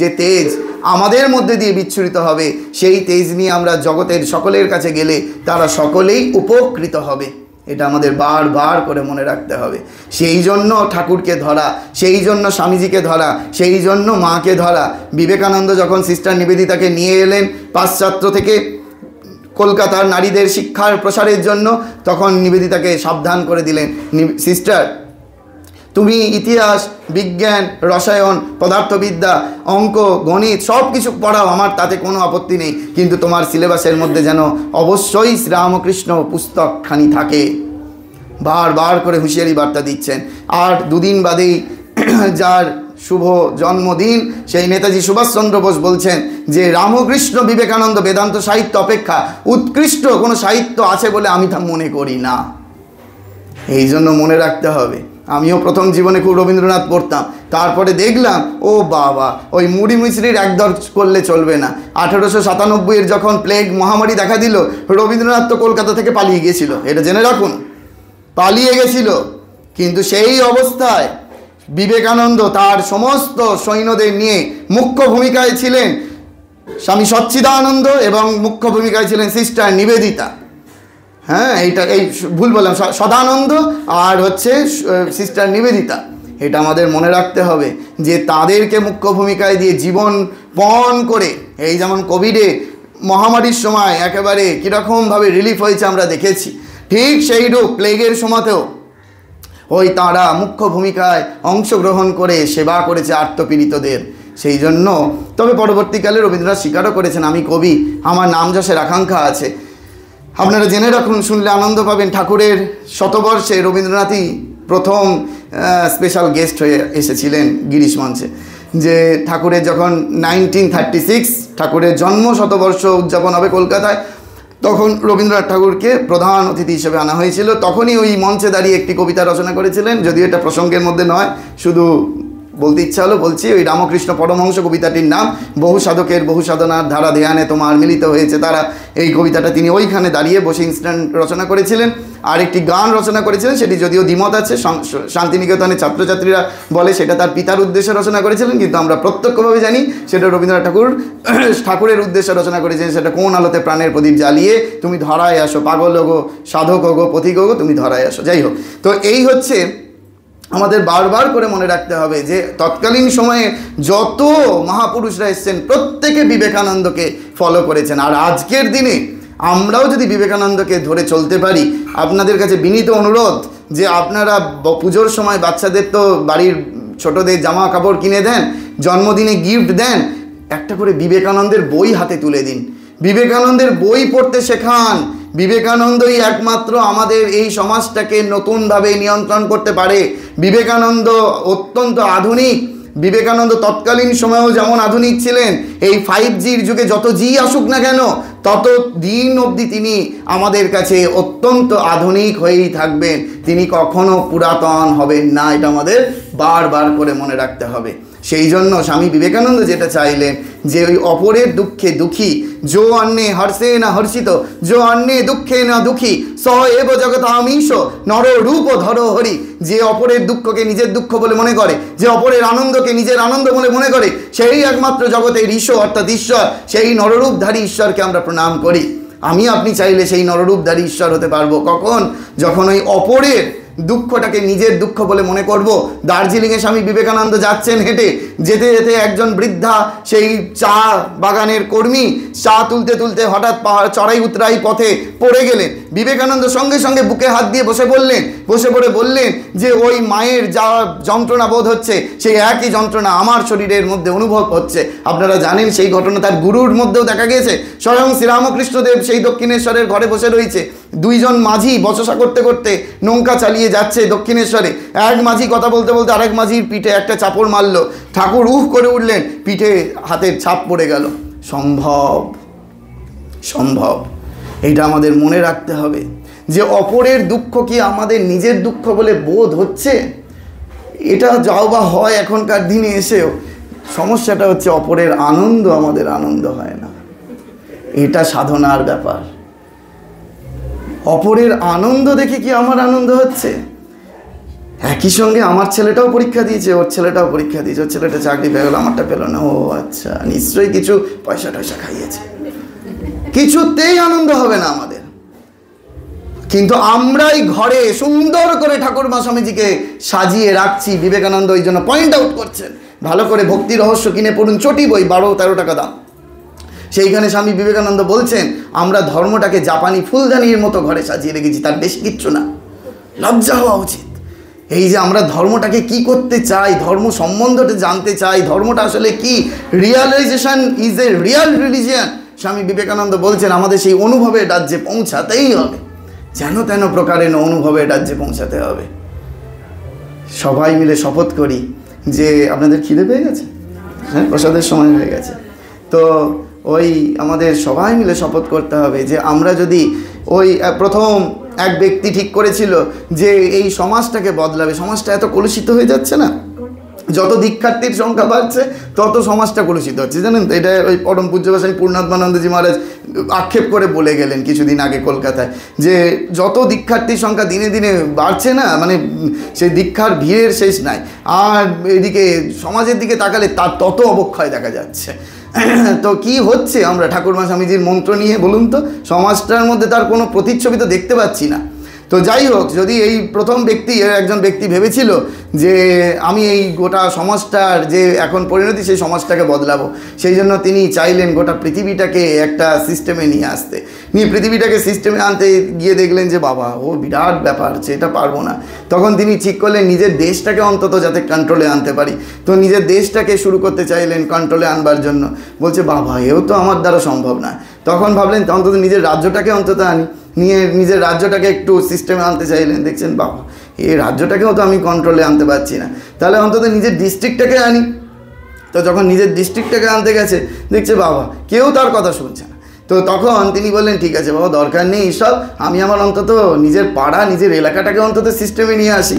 যে তেজ আমাদের মধ্যে দিয়ে বিচ্ছুরিত হবে, সেই তেজ নিয়ে আমরা জগতের সকলের কাছে গেলে তারা সকলেই উপকৃত হবে। এটা আমাদের বারবার করে মনে রাখতে হবে। সেই জন্য ঠাকুরকে ধরা, সেই জন্য স্বামীজিকে ধরা, সেই জন্য মাকে ধরা। বিবেকানন্দ যখন সিস্টার নিবেদিতাকে নিয়ে এলেন পাশ্চাত্য থেকে কলকাতার নারীদের শিক্ষার প্রসারের জন্য, তখন নিবেদিতাকে সাবধান করে দিলেন, সিস্টার তুমি ইতিহাস, বিজ্ঞান, রসায়ন, পদার্থবিদ্যা, অঙ্ক, গণিত সব কিছু পড়াও, আমার তাতে কোনো আপত্তি নেই, কিন্তু তোমার সিলেবাসের মধ্যে যেন অবশ্যই শ্রীরামকৃষ্ণ পুস্তকখানি থাকে। বারবার করে হুঁশিয়ারি বার্তা দিচ্ছেন। আর দুদিন বাদেই যার শুভ জন্মদিন, সেই নেতাজি সুভাষচন্দ্র বোস বলছেন যে রামকৃষ্ণ বিবেকানন্দ বেদান্ত সাহিত্য অপেক্ষা উৎকৃষ্ট কোনো সাহিত্য আছে বলে আমি তা মনে করি না। এই জন্য মনে রাখতে হবে। আমিও প্রথম জীবনে খুব রবীন্দ্রনাথ পড়তাম, তারপরে দেখলাম ও বাবা, ওই মুড়ি মিশ্রির একদর করলে চলবে না। 1897 যখন প্লেগ মহামারী দেখা দিল, রবীন্দ্রনাথ তো কলকাতা থেকে পালিয়ে গেছিল, এটা জেনে রাখুন, পালিয়ে গেছিল। কিন্তু সেই অবস্থায় বিবেকানন্দ তার সমস্ত সৈন্যদের নিয়ে মুখ্য ভূমিকায় ছিলেন স্বামী সচ্চিদানন্দ এবং মুখ্য ভূমিকায় ছিলেন সিস্টার নিবেদিতা। হ্যাঁ, এইটা এই ভুল বললাম, সদানন্দ আর হচ্ছে সিস্টার নিবেদিতা। এটা আমাদের মনে রাখতে হবে যে তাদেরকে মুখ্য ভূমিকায় দিয়ে জীবন পণ করে, এই যেমন কোভিডে মহামারীর সময় একেবারে কীরকমভাবে রিলিফ হয়েছে আমরা দেখেছি, ঠিক সেইরূপ প্লেগের সময়তেও ওই তাঁরা মুখ্য ভূমিকায় অংশগ্রহণ করে সেবা করেছে আর্তপীড়িতদের। সেই জন্য তবে পরবর্তীকালে রবীন্দ্রনাথ স্বীকারও করেছেন, আমি কবি, আমার নাম যশের আকাঙ্ক্ষা আছে। আপনারা জেনে রাখুন, শুনলে আনন্দ পাবেন, ঠাকুরের শতবর্ষে রবীন্দ্রনাথই প্রথম স্পেশাল গেস্ট হয়ে এসেছিলেন গিরিশ মঞ্চে। যে ঠাকুরের যখন 1936 ঠাকুরের জন্ম শতবর্ষ উদযাপন হবে কলকাতায়, তখন রবীন্দ্রনাথ ঠাকুরকে প্রধান অতিথি হিসেবে আনা হয়েছিল। তখনই ওই মঞ্চে দাঁড়িয়ে একটি কবিতা রচনা করেছিলেন, যদিও এটা প্রসঙ্গের মধ্যে নয়, শুধু বলতে ইচ্ছা হলো বলছি। ওই রামকৃষ্ণ পরমহংস কবিতাটির নাম বহু সাধকের বহু সাধনার ধারা ধ্যানে তোমার মিলিত হয়েছে তারা। এই কবিতাটা তিনি ওইখানে দাঁড়িয়ে বসে ইনস্ট্যান্ট রচনা করেছিলেন। আর একটি গান রচনা করেছিলেন, সেটি যদিও দ্বিমত আছে, শান্তিনিকেতনের ছাত্রছাত্রীরা বলে সেটা তার পিতার উদ্দেশ্যে রচনা করেছিলেন, কিন্তু আমরা প্রত্যক্ষভাবে জানি সেটা রবীন্দ্রনাথ ঠাকুরের উদ্দেশ্যে রচনা করেছেন। সেটা কোন আলোতে প্রাণের প্রদীপ জ্বালিয়ে তুমি ধরায় আসো, পাগল গো সাধক গো পথিক গো তুমি ধরায় আসো। যাই হোক, তো এই হচ্ছে আমাদের বারবার করে মনে রাখতে হবে যে তৎকালীন সময়ে যত মহাপুরুষরা এসেছেন প্রত্যেকে বিবেকানন্দকে ফলো করেছেন। আর আজকের দিনে আমরাও যদি বিবেকানন্দকে ধরে চলতে পারি, আপনাদের কাছে বিনীত অনুরোধ যে আপনারা পুজোর সময় বাচ্চাদের তো বাড়ির ছোটদের জামা কাপড় কিনে দেন, জন্মদিনে গিফট দেন, একটা করে বিবেকানন্দের বই হাতে তুলে দিন, বিবেকানন্দের বই পড়তে শেখান। বিবেকানন্দই একমাত্র আমাদের এই সমাজটাকে নতুনভাবে নিয়ন্ত্রণ করতে পারে। বিবেকানন্দ অত্যন্ত আধুনিক। বিবেকানন্দ তৎকালীন সময়েও যেমন আধুনিক ছিলেন, এই 5Gর যুগে যত জি আসুক না কেন তত দিন অবধি তিনি আমাদের কাছে অত্যন্ত আধুনিক হয়েই থাকবেন। তিনি কখনো পুরাতন হবেন না, এটা আমাদের বারবার করে মনে রাখতে হবে। সেই জন্য স্বামী বিবেকানন্দ যেটা চাইলেন যে ওই অপরের দুঃখে দুঃখী, যো অন্যে হর্ষে না হর্ষিত, যো অন্যে দুঃখে না দুঃখী, স এব জগতামীশ নর রূপ ধর হরি। যে অপরের দুঃখকে নিজের দুঃখ বলে মনে করে, যে অপরের আনন্দকে নিজের আনন্দ বলে মনে করে, সেই একমাত্র জগতের ঈশ্বর অর্থাৎ ঈশ্বর। সেই নররূপধারী ঈশ্বরকে আমরা প্রণাম করি। আপনি চাইলে সেই নররূপধারী ঈশ্বর হতে পারবো কখন? যখন ওই অপরের দুঃখটাকে নিজের দুঃখ বলে মনে করব। দার্জিলিংয়ে স্বামী বিবেকানন্দ যাচ্ছেন হেঁটে, যেতে যেতে একজন বৃদ্ধা সেই চা বাগানের কর্মী চা তুলতে তুলতে হঠাৎ পাহাড় চড়াই উতরাই পথে পড়ে গেলেন। বিবেকানন্দ সঙ্গে সঙ্গে বুকে হাত দিয়ে বসে পড়ে বললেন যে ওই মায়ের যা যন্ত্রণা বোধ হচ্ছে সেই একই যন্ত্রণা আমার শরীরের মধ্যে অনুভব হচ্ছে। আপনারা জানেন সেই ঘটনা তার গুরুর মধ্যেও দেখা গিয়েছে। স্বয়ং শ্রীরামকৃষ্ণদেব সেই দক্ষিণেশ্বরের ঘরে বসে রয়েছে, দুইজন মাঝি বচসা করতে করতে নৌকা চালিয়ে যাচ্ছে দক্ষিণেশ্বরে। এক মাঝি কথা বলতে বলতে আরেক মাঝির পিঠে একটা চাপড় মারল। ঠাকুর উহ করে উঠলেন, পিঠে হাতের ছাপ পড়ে গেল। সম্ভব এইটা আমাদের মনে রাখতে হবে যে অপরের দুঃখ কি আমাদের নিজের দুঃখ বলে বোধ হচ্ছে? এটা যাও বা হয় এখনকার দিনে এসেও, সমস্যাটা হচ্ছে অপরের আনন্দ আমাদের আনন্দ হয় না। এটা সাধনার ব্যাপার। অপরের আনন্দ দেখে কি আমার আনন্দ হচ্ছে? একই সঙ্গে আমার ছেলেটাও পরীক্ষা দিয়েছে, ওর ছেলেটাও পরীক্ষা দিয়েছে, ওর ছেলেটা চাকরি পেয়ে গেল, আমারটা পেল না। ও আচ্ছা, নিশ্চয়ই কিছু পয়সা টয়সা খাইয়েছে। কিছুতেই আনন্দ হবে না আমাদের। কিন্তু আমরাই ঘরে সুন্দর করে ঠাকুরমা স্বামীজিকে সাজিয়ে রাখছি। বিবেকানন্দ ওই জন্য পয়েন্ট আউট করছেন, ভালো করে ভক্তি রহস্য কিনে পড়ুন, চটি বই 12-13 টাকা দাম। সেইখানে স্বামী বিবেকানন্দ বলছেন আমরা ধর্মটাকে জাপানি ফুলদানির মতো ঘরে সাজিয়ে রেখেছি, তার বেশি কিচ্ছু না। লজ্জা হওয়া উচিত। এই যে আমরা ধর্মটাকে কি করতে চাই, ধর্ম সম্বন্ধটা জানতে চাই, ধর্মটা আসলে কি, realisation is a Real religion. Swami Vivekananda বলছেন আমাদের সেই অনুভবের রাজ্যে পৌঁছাতেই হবে, যেন তেন প্রকারে অনুভবের রাজ্যে পৌঁছাতে হবে। সবাই মিলে শপথ করি যে আপনাদের খিদে পেয়ে গেছে, হ্যাঁ, প্রসাদের সময় হয়ে গেছে, তো ওই আমাদের সবাই মিলে শপথ করতে হবে যে আমরা যদি ওই প্রথম এক ব্যক্তি ঠিক করেছিল যে এই সমাজটাকে বদলাবে। সমাজটা এত কলুষিত হয়ে যাচ্ছে না, যত দীক্ষার্থীর সংখ্যা বাড়ছে তত সমাজটা কলুষিত হচ্ছে, জানেন তো? এটা ওই পরম পূজ্যবাসানী পূর্ণাত্মানন্দজি মহারাজ আক্ষেপ করে বলে গেলেন কিছুদিন আগে কলকাতায়, যে যত দীক্ষার্থীর সংখ্যা দিনে দিনে বাড়ছে না, মানে সেই দীক্ষার ভিড়ের শেষ নাই, আর এদিকে সমাজের দিকে তাকালে তার তত অবক্ষয় দেখা যাচ্ছে। তো কি হচ্ছে আমরা ঠাকুরমা স্বামীজির মন্ত্র নিয়ে বলুন তো? সমাজটার মধ্যে তার কোনো প্রতিচ্ছবি তো দেখতে পাচ্ছি না। তো যাই হোক, যদি এই প্রথম ব্যক্তি একজন ব্যক্তি ভেবেছিল যে আমি এই গোটা সমাজটার যে এখন পরিণতি সেই সমাজটাকে বদলাবো, সেই জন্য তিনি চাইলেন গোটা পৃথিবীটাকে একটা সিস্টেমে নিয়ে আসতে। পৃথিবীটাকে সিস্টেমে আনতে গিয়ে দেখলেন যে বাবা ও বিরাট ব্যাপার, এটা পারবো না। তখন তিনি ঠিক করলেন নিজের দেশটাকে অন্তত যাতে কন্ট্রোলে আনতে পারি। তো নিজের দেশটাকে শুরু করতে চাইলেন কন্ট্রোলে আনবার জন্য। বলছে বাবা এও তো আমার দ্বারা সম্ভব না। তখন ভাবলেন অন্তত নিজের রাজ্যটাকে অন্তত আনি, নিয়ে নিজের রাজ্যটাকে একটু সিস্টেমে আনতে চাইলেন। দেখছেন বাবা এই রাজ্যটাকেও তো আমি কন্ট্রোলে আনতে পারছি না, তাহলে অন্তত নিজের ডিস্ট্রিক্টটাকে আনি। তো যখন নিজের ডিস্ট্রিক্টটাকে আনতে গেছে দেখছে বাবা কেউ তার কথা শুনছে না। তো তখন তিনি বললেন ঠিক আছে বাবা দরকার নেই সব, আমি আমার অন্তত নিজের পাড়া নিজের এলাকাটাকে অন্তত সিস্টেমে নিয়ে আসি।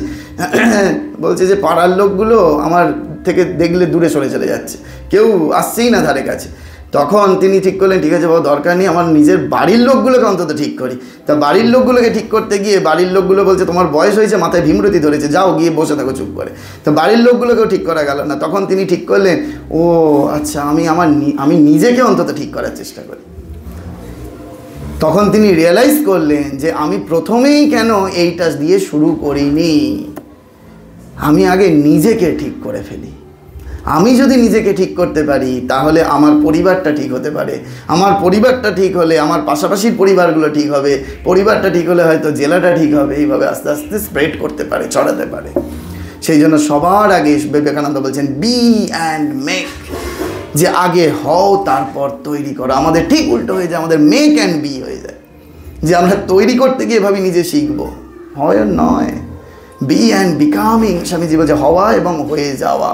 বলছে যে পাড়ার লোকগুলো আমার থেকে দেখলে দূরে সরে চলে যাচ্ছে, কেউ আসছেই না ধারে কাছে। তখন তিনি ঠিক করলেন, ঠিক আছে বাবা, দরকার নেই, আমার নিজের বাড়ির লোকগুলোকে অন্তত ঠিক করি। তা বাড়ির লোকগুলোকে ঠিক করতে গিয়ে বাড়ির লোকগুলো বলছে, তোমার বয়স হয়েছে, মাথায় ভীমরতি ধরেছে, যাও গিয়ে বসে থাকো চুপ করে। তো বাড়ির লোকগুলোকেও ঠিক করা গেল না। তখন তিনি ঠিক করলেন, ও আচ্ছা, আমি নিজেকে অন্তত ঠিক করার চেষ্টা করি। তখন তিনি রিয়েলাইজ করলেন যে আমি প্রথমেই কেন এইটা দিয়ে শুরু করিনি, আমি আগে নিজেকে ঠিক করে ফেলি। আমি যদি নিজেকে ঠিক করতে পারি তাহলে আমার পরিবারটা ঠিক হতে পারে, আমার পরিবারটা ঠিক হলে আমার পাশাপাশির পরিবারগুলো ঠিক হবে, পরিবারটা ঠিক হলে হয়তো জেলাটা ঠিক হবে, এইভাবে আস্তে আস্তে স্প্রেড করতে পারে, ছড়াতে পারে। সেই জন্য সবার আগে বিবেকানন্দ বলছেন বি অ্যান্ড মেক, যে আগে হও তারপর তৈরি করো। আমাদের ঠিক উল্টো হয়ে যায়, আমাদের মেক অ্যান্ড বি হয়ে যায়, যে আমরা তৈরি করতে গিয়ে ভাবি নিজে শিখবো, হয় নয়। বি অ্যান্ড বিকামিং, স্বামীজি বলছে হওয়া এবং হয়ে যাওয়া।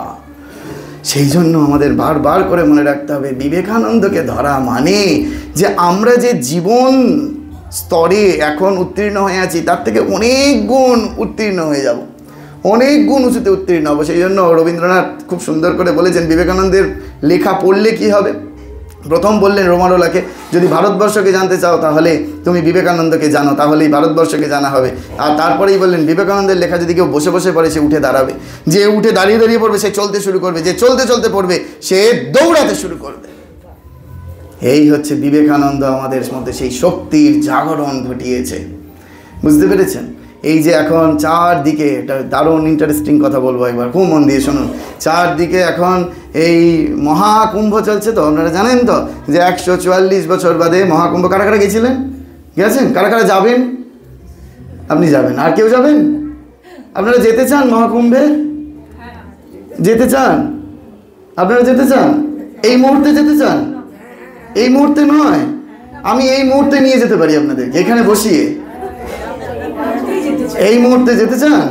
সেই জন্য আমাদের বারবার করে মনে রাখতে হবে, বিবেকানন্দকে ধরা মানে যে আমরা যে জীবন স্তরে এখন উত্তীর্ণ হয়ে আছি তার থেকে অনেক গুণ উত্তীর্ণ হয়ে যাব, অনেক গুণ উঁচুতে উত্তীর্ণ হবো। সেই জন্য রবীন্দ্রনাথ খুব সুন্দর করে বলেছেন, বিবেকানন্দের লেখা পড়লে কি হবে। প্রথম বললেন রোমারোলাকে, যদি ভারতবর্ষকে জানতে চাও তাহলে তুমি বিবেকানন্দকে জানো, তাহলেই ভারতবর্ষকে জানা হবে। আর তারপরেই বললেন, বিবেকানন্দের লেখা যদি কেউ বসে বসে পড়ে সে উঠে দাঁড়াবে, যে উঠে দাঁড়িয়ে দাঁড়িয়ে পড়বে সে চলতে শুরু করবে, যে চলতে চলতে পড়বে সে দৌড়াতে শুরু করবে। এই হচ্ছে বিবেকানন্দ আমাদের মধ্যে সেই শক্তির জাগরণ ঘটিয়েছে। বুঝতে পেরেছেন? এই যে এখন চারদিকে, এটা দারুণ ইন্টারেস্টিং কথা বলবো, একবার খুব মন দিয়ে শুনুন। চারদিকে এখন এই মহাকুম্ভ চলছে, তো আপনারা জানেন তো যে 144 বছর বাদে মহাকুম্ভ। কারা কারা গেছিলেন? গেছেন? কারা কারা যাবেন? আপনি যাবেন, আর কেউ যাবেন? আপনারা যেতে চান মহাকুম্ভে? যেতে চান? আপনারা যেতে চান? এই মুহূর্তে যেতে চান? এই মুহূর্তে নয়, আমি এই মুহূর্তে নিয়ে যেতে পারি আপনাদেরকে, এখানে বসিয়ে। এই মুহূর্তে যেতে চান?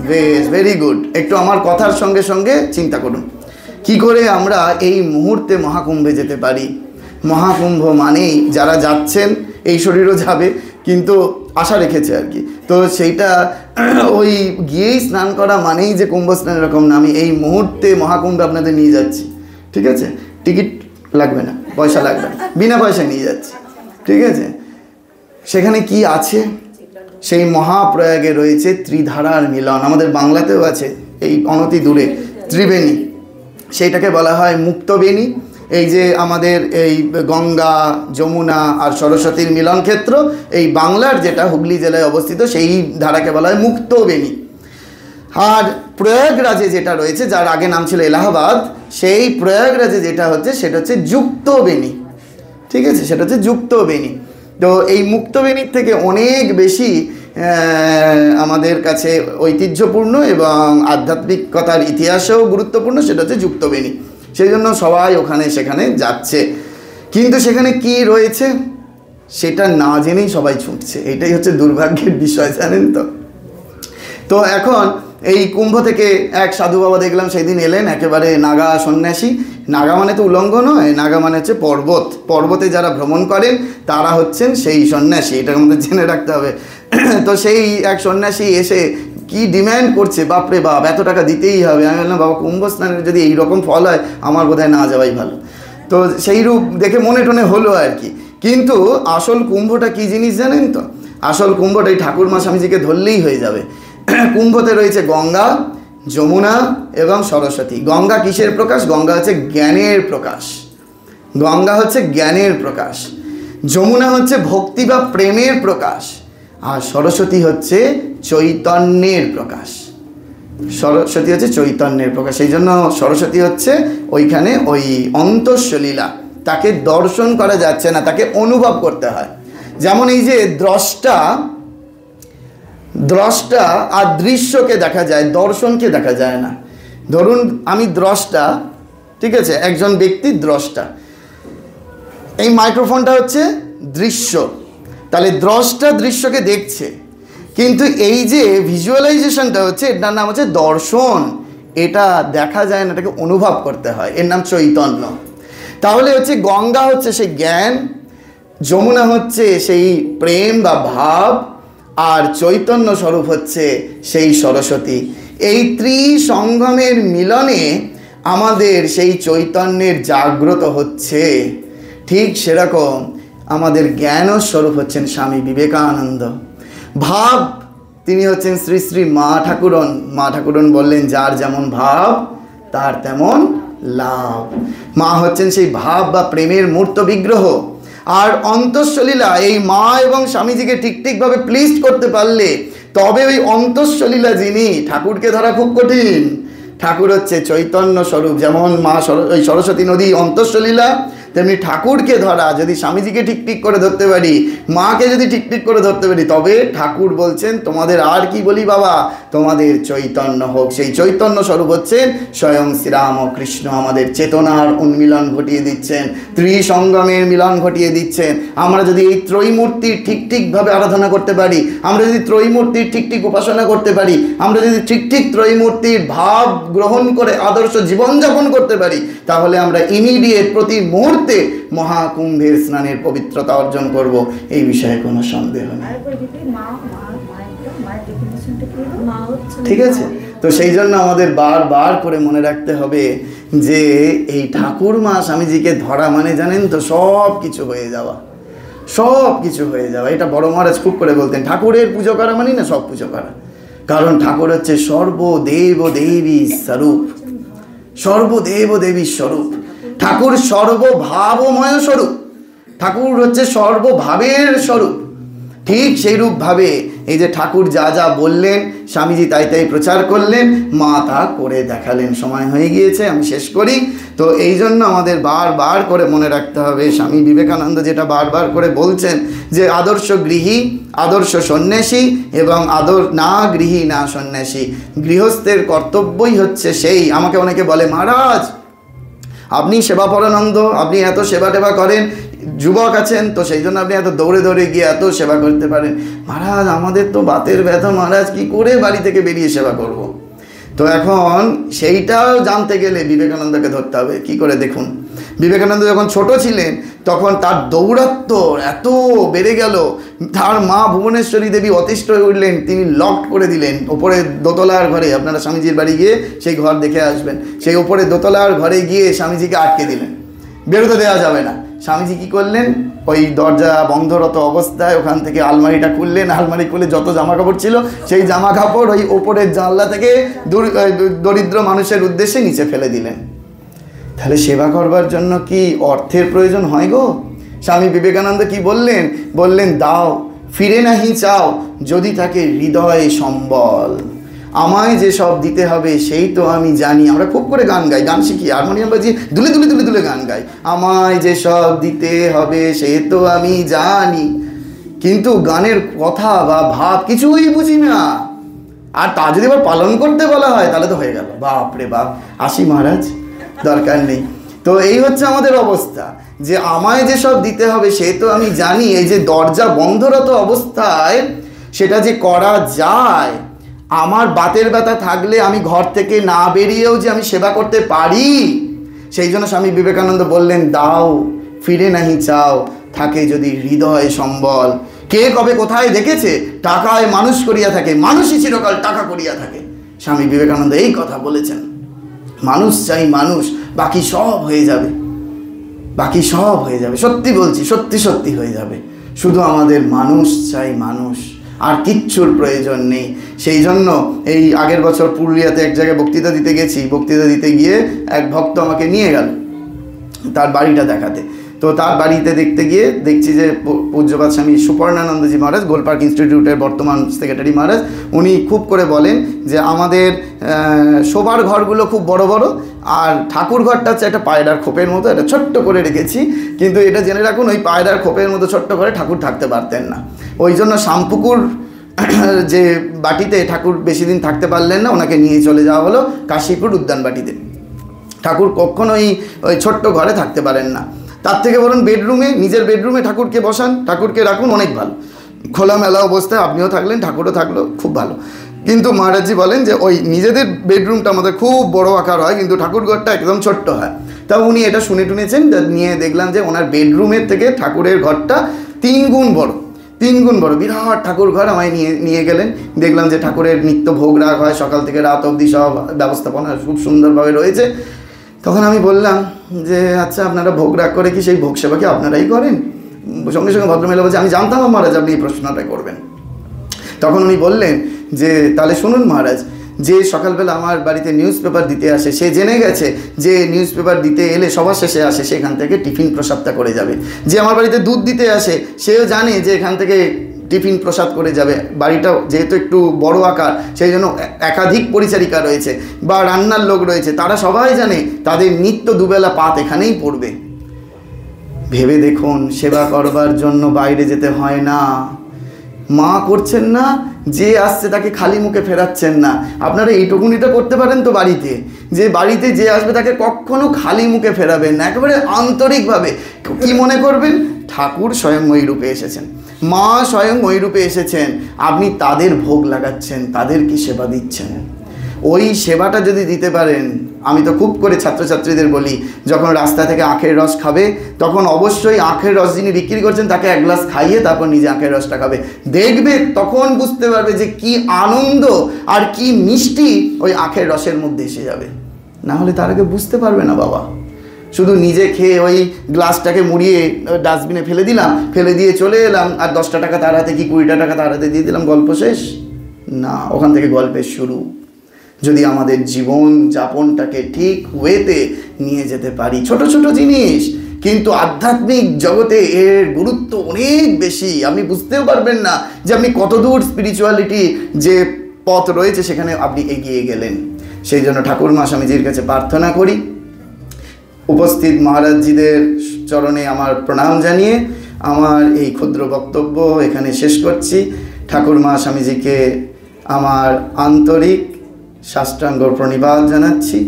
বেশ, ভেরি গুড। একটু আমার কথার সঙ্গে সঙ্গে চিন্তা করুন, কি করে আমরা এই মুহূর্তে মহাকুম্ভে যেতে পারি। মহাকুম্ভ মানেই যারা যাচ্ছেন, এই শরীরও যাবে, কিন্তু আশা রেখেছে আর কি, তো সেইটা ওই গিয়েই স্নান করা মানেই যে কুম্ভ স্নান এরকম না। আমি এই মুহূর্তে মহাকুম্ভে আপনাদের নিয়ে যাচ্ছি, ঠিক আছে? টিকিট লাগবে না, পয়সা লাগবে না, বিনা পয়সায় নিয়ে যাচ্ছি, ঠিক আছে? সেখানে কি আছে? সেই মহাপ্রয়াগে রয়েছে ত্রিধারার মিলন। আমাদের বাংলাতেও আছে, এই অনতি দূরে ত্রিবেণী, সেইটাকে বলা হয় মুক্তবেণী। এই যে আমাদের এই গঙ্গা, যমুনা আর সরস্বতীর মিলন ক্ষেত্র, এই বাংলার যেটা হুগলি জেলায় অবস্থিত, সেই ধারাকে বলা হয় মুক্তবেণী। আর প্রয়াগরাজে যেটা রয়েছে, যার আগে নাম ছিল এলাহাবাদ, সেই প্রয়াগরাজে যেটা হচ্ছে সেটা হচ্ছে যুক্তবেণী, ঠিক আছে? সেটা হচ্ছে যুক্তবেণী। তো এই মুক্তবেণীর থেকে অনেক বেশি আমাদের কাছে ঐতিহ্যপূর্ণ এবং আধ্যাত্মিকতার ইতিহাসেও গুরুত্বপূর্ণ, সেটা হচ্ছে যুক্তবেণী। সেই জন্য সবাই ওখানে সেখানে যাচ্ছে, কিন্তু সেখানে কি রয়েছে সেটা না জেনেই সবাই ছুটছে। এটাই হচ্ছে দুর্ভাগ্যের বিষয়, জানেন তো। তো এখন এই কুম্ভ থেকে এক সাধু বাবা দেখলাম সেদিন এলেন, একেবারে নাগা সন্ন্যাসী। নাগা মানে তো উলঙ্গ নয়, নাগা মানে হচ্ছে পর্বত। পর্বতে যারা ভ্রমণ করেন তারা হচ্ছেন সেই সন্ন্যাসী, এটার মধ্যে জেনে রাখতে হবে। তো সেই এক সন্ন্যাসী এসে কি ডিম্যান্ড করছে, বাপরে বাপ, এত টাকা দিতেই হবে। আমি বললাম, বাবা কুম্ভ স্নানের যদি এইরকম ফল হয় আমার বোধহয় না যাওয়াই ভালো। তো সেই রূপ দেখে মনে টনে হলো আর কি। কিন্তু আসল কুম্ভটা কি জিনিস জানেন তো? আসল কুম্ভটাই ঠাকুরমা স্বামীজিকে ধরলেই হয়ে যাবে। কুম্ভতে রয়েছে গঙ্গা, যমুনা এবং সরস্বতী। গঙ্গা কিসের প্রকাশ? গঙ্গা হচ্ছে জ্ঞানের প্রকাশ, গঙ্গা হচ্ছে জ্ঞানের প্রকাশ। যমুনা হচ্ছে ভক্তি বা প্রেমের প্রকাশ, আর সরস্বতী হচ্ছে চৈতন্যের প্রকাশ। সরস্বতী হচ্ছে চৈতন্যের প্রকাশ। সেই জন্য সরস্বতী হচ্ছে ওইখানে ওই অন্তঃসলীলা, তাকে দর্শন করা যাচ্ছে না, তাকে অনুভব করতে হয়। যেমন এই যে দ্রষ্টা আর দৃশ্যকে দেখা যায়, দর্শনকে দেখা যায় না। ধরুন আমি দ্রষ্টা, ঠিক আছে, একজন ব্যক্তি দ্রষ্টা, এই মাইক্রোফোনটা হচ্ছে দৃশ্য, তাহলে দ্রষ্টা দৃশ্যকে দেখছে, কিন্তু এই যে ভিজুয়ালাইজেশনটা হচ্ছে, এটার নাম হচ্ছে দর্শন। এটা দেখা যায় না, এটাকে অনুভব করতে হয়, এর নাম চৈতন্য। তাহলে হচ্ছে গঙ্গা হচ্ছে সেই জ্ঞান, যমুনা হচ্ছে সেই প্রেম বা ভাব, আর চৈতন্য স্বরূপ হচ্ছে সেই সরস্বতী। এই ত্রিসঙ্গমের মিলনে আমাদের সেই চৈতন্যের জাগ্রত হচ্ছে, ঠিক সেরকম আমাদের জ্ঞান স্বরূপ হচ্ছেন স্বামী বিবেকানন্দ। ভাব তিনি হচ্ছেন শ্রী শ্রী মা ঠাকুরন। মা ঠাকুরন বললেন, যার যেমন ভাব তার তেমন লাভ। মা হচ্ছেন সেই ভাব বা প্রেমের মূর্ত বিগ্রহ। আর অন্তঃসলীলা এই মা এবং স্বামীজিকে ঠিক ঠিকভাবে প্লিজ করতে পারলে তবে ওই অন্তঃসলীলা যিনি, ঠাকুরকে ধরা খুব কঠিন। ঠাকুর হচ্ছে চৈতন্য স্বরূপ। যেমন মা ওই সরস্বতী নদী অন্তঃসলীলা, তেমনি ঠাকুরকে ধরা যদি স্বামীজিকে ঠিক ঠিক করে ধরতে পারি, মাকে যদি ঠিক ঠিক করে ধরতে পারি, তবে ঠাকুর বলছেন তোমাদের আর কি বলি বাবা, তোমাদের চৈতন্য হোক। সেই চৈতন্য স্বরূপ হচ্ছেন স্বয়ং শ্রীরাম ও কৃষ্ণ। আমাদের চেতনার উন্মিলন ঘটিয়ে দিচ্ছেন, ত্রিসঙ্গমের মিলন ঘটিয়ে দিচ্ছেন। আমরা যদি এই ত্রয়মূর্তির ঠিক ঠিকভাবে আরাধনা করতে পারি, আমরা যদি ত্রয়মূর্তির ঠিক ঠিক উপাসনা করতে পারি, আমরা যদি ঠিক ঠিক ত্রয়মূর্তির ভাব গ্রহণ করে আদর্শ জীবনযাপন করতে পারি, তাহলে আমরা ইমিডিয়েট প্রতি মুহূর্তে মহাকুম্ভের স্নানের পবিত্রতা অর্জন করব, এই বিষয়ে কোনো সন্দেহ নেই। ঠিক আছে? তো সেই জন্য আমাদের বারবার করে মনে রাখতে হবে যে এই ঠাকুর মা স্বামীজিকে ধরা মানে জানেন তো সব কিছু হয়ে যাওয়া, সব কিছু হয়ে যাওয়া। এটা বড় মহারাজ খুব করে বলতেন, ঠাকুরের পুজো করা মানে না সব পুজো করা। কারণ ঠাকুর হচ্ছে সর্বদেব দেবী স্বরূপ, সর্বদেব দেবীর স্বরূপ। ঠাকুর সর্বভাবময় স্বরূপ, ঠাকুর হচ্ছে সর্বভাবের স্বরূপ। ঠিক সেই রূপভাবে এই যে ঠাকুর যা যা বললেন, স্বামীজি তাই তাই প্রচার করলেন, মা তা করে দেখালেন। সময় হয়ে গিয়েছে, আমি শেষ করি। তো এই জন্য আমাদের বারবার করে মনে রাখতে হবে, স্বামী বিবেকানন্দ যেটা বারবার করে বলছেন যে আদর্শ গৃহী, আদর্শ সন্ন্যাসী এবং না গৃহী না সন্ন্যাসী। গৃহস্থের কর্তব্যই হচ্ছে সেই। আমাকে অনেকে বলে, মহারাজ আপনি সেবাপরানন্দ, আপনি এত সেবা টেবা করেন, যুবক আছেন তো সেই জন্য আপনি এত দৌড়ে দৌড়ে গিয়ে এত সেবা করতে পারেন। মহারাজ আমাদের তো বাতের ব্যথা, মহারাজ কি করে বাড়ি থেকে বেরিয়ে সেবা করব। তো এখন সেইটাও জানতে গেলে বিবেকানন্দকে ধরতে হবে। কি করে দেখুন, বিবেকানন্দ যখন ছোট ছিলেন তখন তার দৌরাত্ম্য এত বেড়ে গেল, তার মা ভুবনেশ্বরী দেবী অতিষ্ঠ হয়ে উঠলেন, তিনি লক করে দিলেন ওপরে দোতলার ঘরে। আপনারা স্বামীজির বাড়ি গিয়ে সেই ঘর দেখে আসবেন। সেই ওপরে দোতলার ঘরে গিয়ে স্বামীজিকে আটকে দিলেন, বেরোতে দেওয়া যাবে না। স্বামীজি কী করলেন, ওই দরজা বন্ধরত অবস্থায় ওখান থেকে আলমারিটা খুললেন, আলমারি খুলে যত জামা কাপড় ছিল সেই জামা কাপড় ওই ওপরের জানলা থেকে দরিদ্র মানুষের উদ্দেশ্যে নিচে ফেলে দিলেন। তাহলে সেবা করবার জন্য কি অর্থের প্রয়োজন হয় গো? স্বামী বিবেকানন্দ কি বললেন? বললেন, দাও ফিরে নাহি চাও যদি থাকে হৃদয় সম্বল। আমায় যে সব দিতে হবে সেই তো আমি জানি। আমরা খুব করে গান গাই, গান শিখি, হারমোনিয়াম বাজিয়ে দুলে দুলে দুলে দুলে গান গাই, আমায় যে সব দিতে হবে সে তো আমি জানি। কিন্তু গানের কথা বা ভাব কিছুই বুঝি না। আর তা যদি আবার পালন করতে বলা হয় তাহলে তো হয়ে গেল, বাপ রে বাপ, আসি মহারাজ, দরকার নেই। তো এই হচ্ছে আমাদের অবস্থা, যে আমায় যে সব দিতে হবে সে তো আমি জানি। এই যে দরজা বন্ধরত অবস্থায় সেটা যে করা যায়, আমার বাতের ব্যথা থাকলে আমি ঘর থেকে না বেরিয়েও যে আমি সেবা করতে পারি, সেই জন্য স্বামী বিবেকানন্দ বললেন, দাও ফিরে নাহি চাও থাকে যদি হৃদয় সম্বল। কে কবে কোথায় দেখেছে টাকায় মানুষ করিয়া থাকে, মানুষই চিরকাল টাকা করিয়া থাকে। স্বামী বিবেকানন্দ এই কথা বলেছেন। মানুষ চাই মানুষ, বাকি সব হয়ে যাবে, বাকি সব হয়ে যাবে। সত্যি বলছি, সত্যি সত্যি হয়ে যাবে। শুধু আমাদের মানুষ চাই মানুষ, আর কিচ্ছুর প্রয়োজন নেই। সেই জন্য এই আগের বছর পুরুলিয়াতে এক জায়গায় বক্তৃতা দিতে গেছি। বক্তৃতা দিতে গিয়ে এক ভক্ত আমাকে নিয়ে গেল তার বাড়িটা দেখাতে। তো তার বাড়িতে দেখতে গিয়ে দেখছি যে পূজ্যপাদ স্বামী সুপর্ণানন্দজি মহারাজ, গোলপার্ক ইনস্টিটিউটের বর্তমান সেক্রেটারি মহারাজ, উনি খুব করে বলেন যে আমাদের শোবার ঘরগুলো খুব বড় বড়, আর ঠাকুর ঘরটা হচ্ছে একটা পায়রার খোপের মতো, এটা ছোট্ট করে রেখেছি। কিন্তু এটা জেনে রাখুন, ওই পায়রার খোপের মতো ছোট্ট করে ঠাকুর থাকতে পারতেন না। ওই জন্য শামপুকুর যে বাটিতে ঠাকুর বেশি দিন থাকতে পারলেন না, ওনাকে নিয়ে চলে যাওয়া হলো কাশীপুর উদ্যান বাটিতে। ঠাকুর কখনোই ওই ছোট্ট ঘরে থাকতে পারেন না। তার থেকে বলুন বেডরুমে, নিজের বেডরুমে ঠাকুরকে বসান, ঠাকুরকে রাখুন, অনেক ভালো। খোলামেলা অবস্থায় আপনিও থাকলেন, ঠাকুরও থাকলো, খুব ভালো। কিন্তু মহারাজজি বলেন যে ওই নিজেদের বেডরুমটা আমাদের খুব বড় আকার হয়, কিন্তু ঠাকুর ঘরটা একদম ছোট্ট হয়। তা উনি এটা শুনে টুনেছেন, নিয়ে দেখলাম যে ওনার বেডরুমের থেকে ঠাকুরের ঘরটা 3 গুণ বড়, 3 গুণ বড়, বিরাট ঠাকুর ঘর। আমায় নিয়ে গেলেন, দেখলাম যে ঠাকুরের নিত্য ভোগ রাগ হয়, সকাল থেকে রাত অবধি সব ব্যবস্থাপনা খুব সুন্দরভাবে রয়েছে। তখন আমি বললাম যে আচ্ছা আপনারা ভোগ রাগ করে কি সেই ভোগ সেবা কি আপনারাই করেন? সঙ্গে সঙ্গে ভদ্রমহিলা বলছে আমি জানতাম মহারাজ আপনি এই প্রশ্নটা করবেন। তখন উনি বললেন যে তাহলে শুনুন মহারাজ, যে সকালবেলা আমার বাড়িতে নিউজ পেপার দিতে আসে সে জেনে গেছে যে নিউজ পেপার দিতে এলে সবার শেষে আসে, সেখান থেকে টিফিন প্রসাদটা করে যাবে। যে আমার বাড়িতে দুধ দিতে আসে সেও জানে যে এখান থেকে টিফিন প্রসাদ করে যাবে। বাড়িটাও যেহেতু একটু বড় আকার সেই জন্য একাধিক পরিচারিকা রয়েছে বা রান্নার লোক রয়েছে, তারা সবাই জানে তাদের নিত্য দুবেলা পাত এখানেই পড়বে। ভেবে দেখুন, সেবা করবার জন্য বাইরে যেতে হয় না, মা করছেন না, যে আসছে তাকে খালি মুখে ফেরাচ্ছেন না। আপনারা এইটুকুনিটা করতে পারেন তো বাড়িতে, যে বাড়িতে যে আসবে তাকে কখনো খালি মুখে ফেরাবেন না, একেবারে আন্তরিকভাবে। কি মনে করবেন? ঠাকুর স্বয়ং ওই রূপে এসেছেন, মা স্বয়ং ওই রূপে এসেছেন, আপনি তাদের ভোগ লাগাচ্ছেন, তাদের কি সেবা দিচ্ছেন। ওই সেবাটা যদি দিতে পারেন, আমি তো খুব করে ছাত্রছাত্রীদের বলি, যখন রাস্তা থেকে আখের রস খাবে তখন অবশ্যই আখের রস যিনি বিক্রি করছেন তাকে এক গ্লাস খাইয়ে তারপর নিজে আখের রসটা খাবে। দেখবে তখন বুঝতে পারবে যে কি আনন্দ আর কি মিষ্টি ওই আখের রসের মধ্যে এসে যাবে। না হলে তার আগে বুঝতে পারবে না বাবা। শুধু নিজে খেয়ে ওই গ্লাসটাকে মুড়িয়ে ডাস্টবিনে ফেলে দিলাম, ফেলে দিয়ে চলে এলাম, আর 10টা টাকা তার হাতে কি 20টা টাকা তার হাতে দিয়ে দিলাম, গল্প শেষ না। ওখান থেকে গল্পের শুরু। যদি আমাদের জীবন যাপনটাকে ঠিক ওয়েতে নিয়ে যেতে পারি, ছোট ছোট জিনিস, কিন্তু আধ্যাত্মিক জগতে এর গুরুত্ব অনেক বেশি। আপনি বুঝতেও পারবেন না যে আপনি কতদূর স্পিরিচুয়ালিটি যে পথ রয়েছে সেখানে আপনি এগিয়ে গেলেন। সেই জন্য ঠাকুরমা স্বামীজির কাছে প্রার্থনা করি, উপস্থিত মহারাজজিদের চরণে আমার প্রণাম জানিয়ে আমার এই ক্ষুদ্র বক্তব্য এখানে শেষ করছি। ঠাকুরমা স্বামীজিকে আমার আন্তরিক সাষ্টাঙ্গ প্রণিপাত জানাচ্ছি।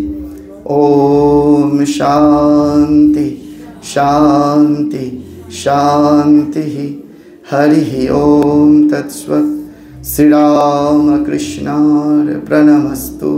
ওম শান্তি শান্তি শান্তি। হরি ওম তৎসৎ। শ্রীরামকৃষ্ণার প্রণমস্তু।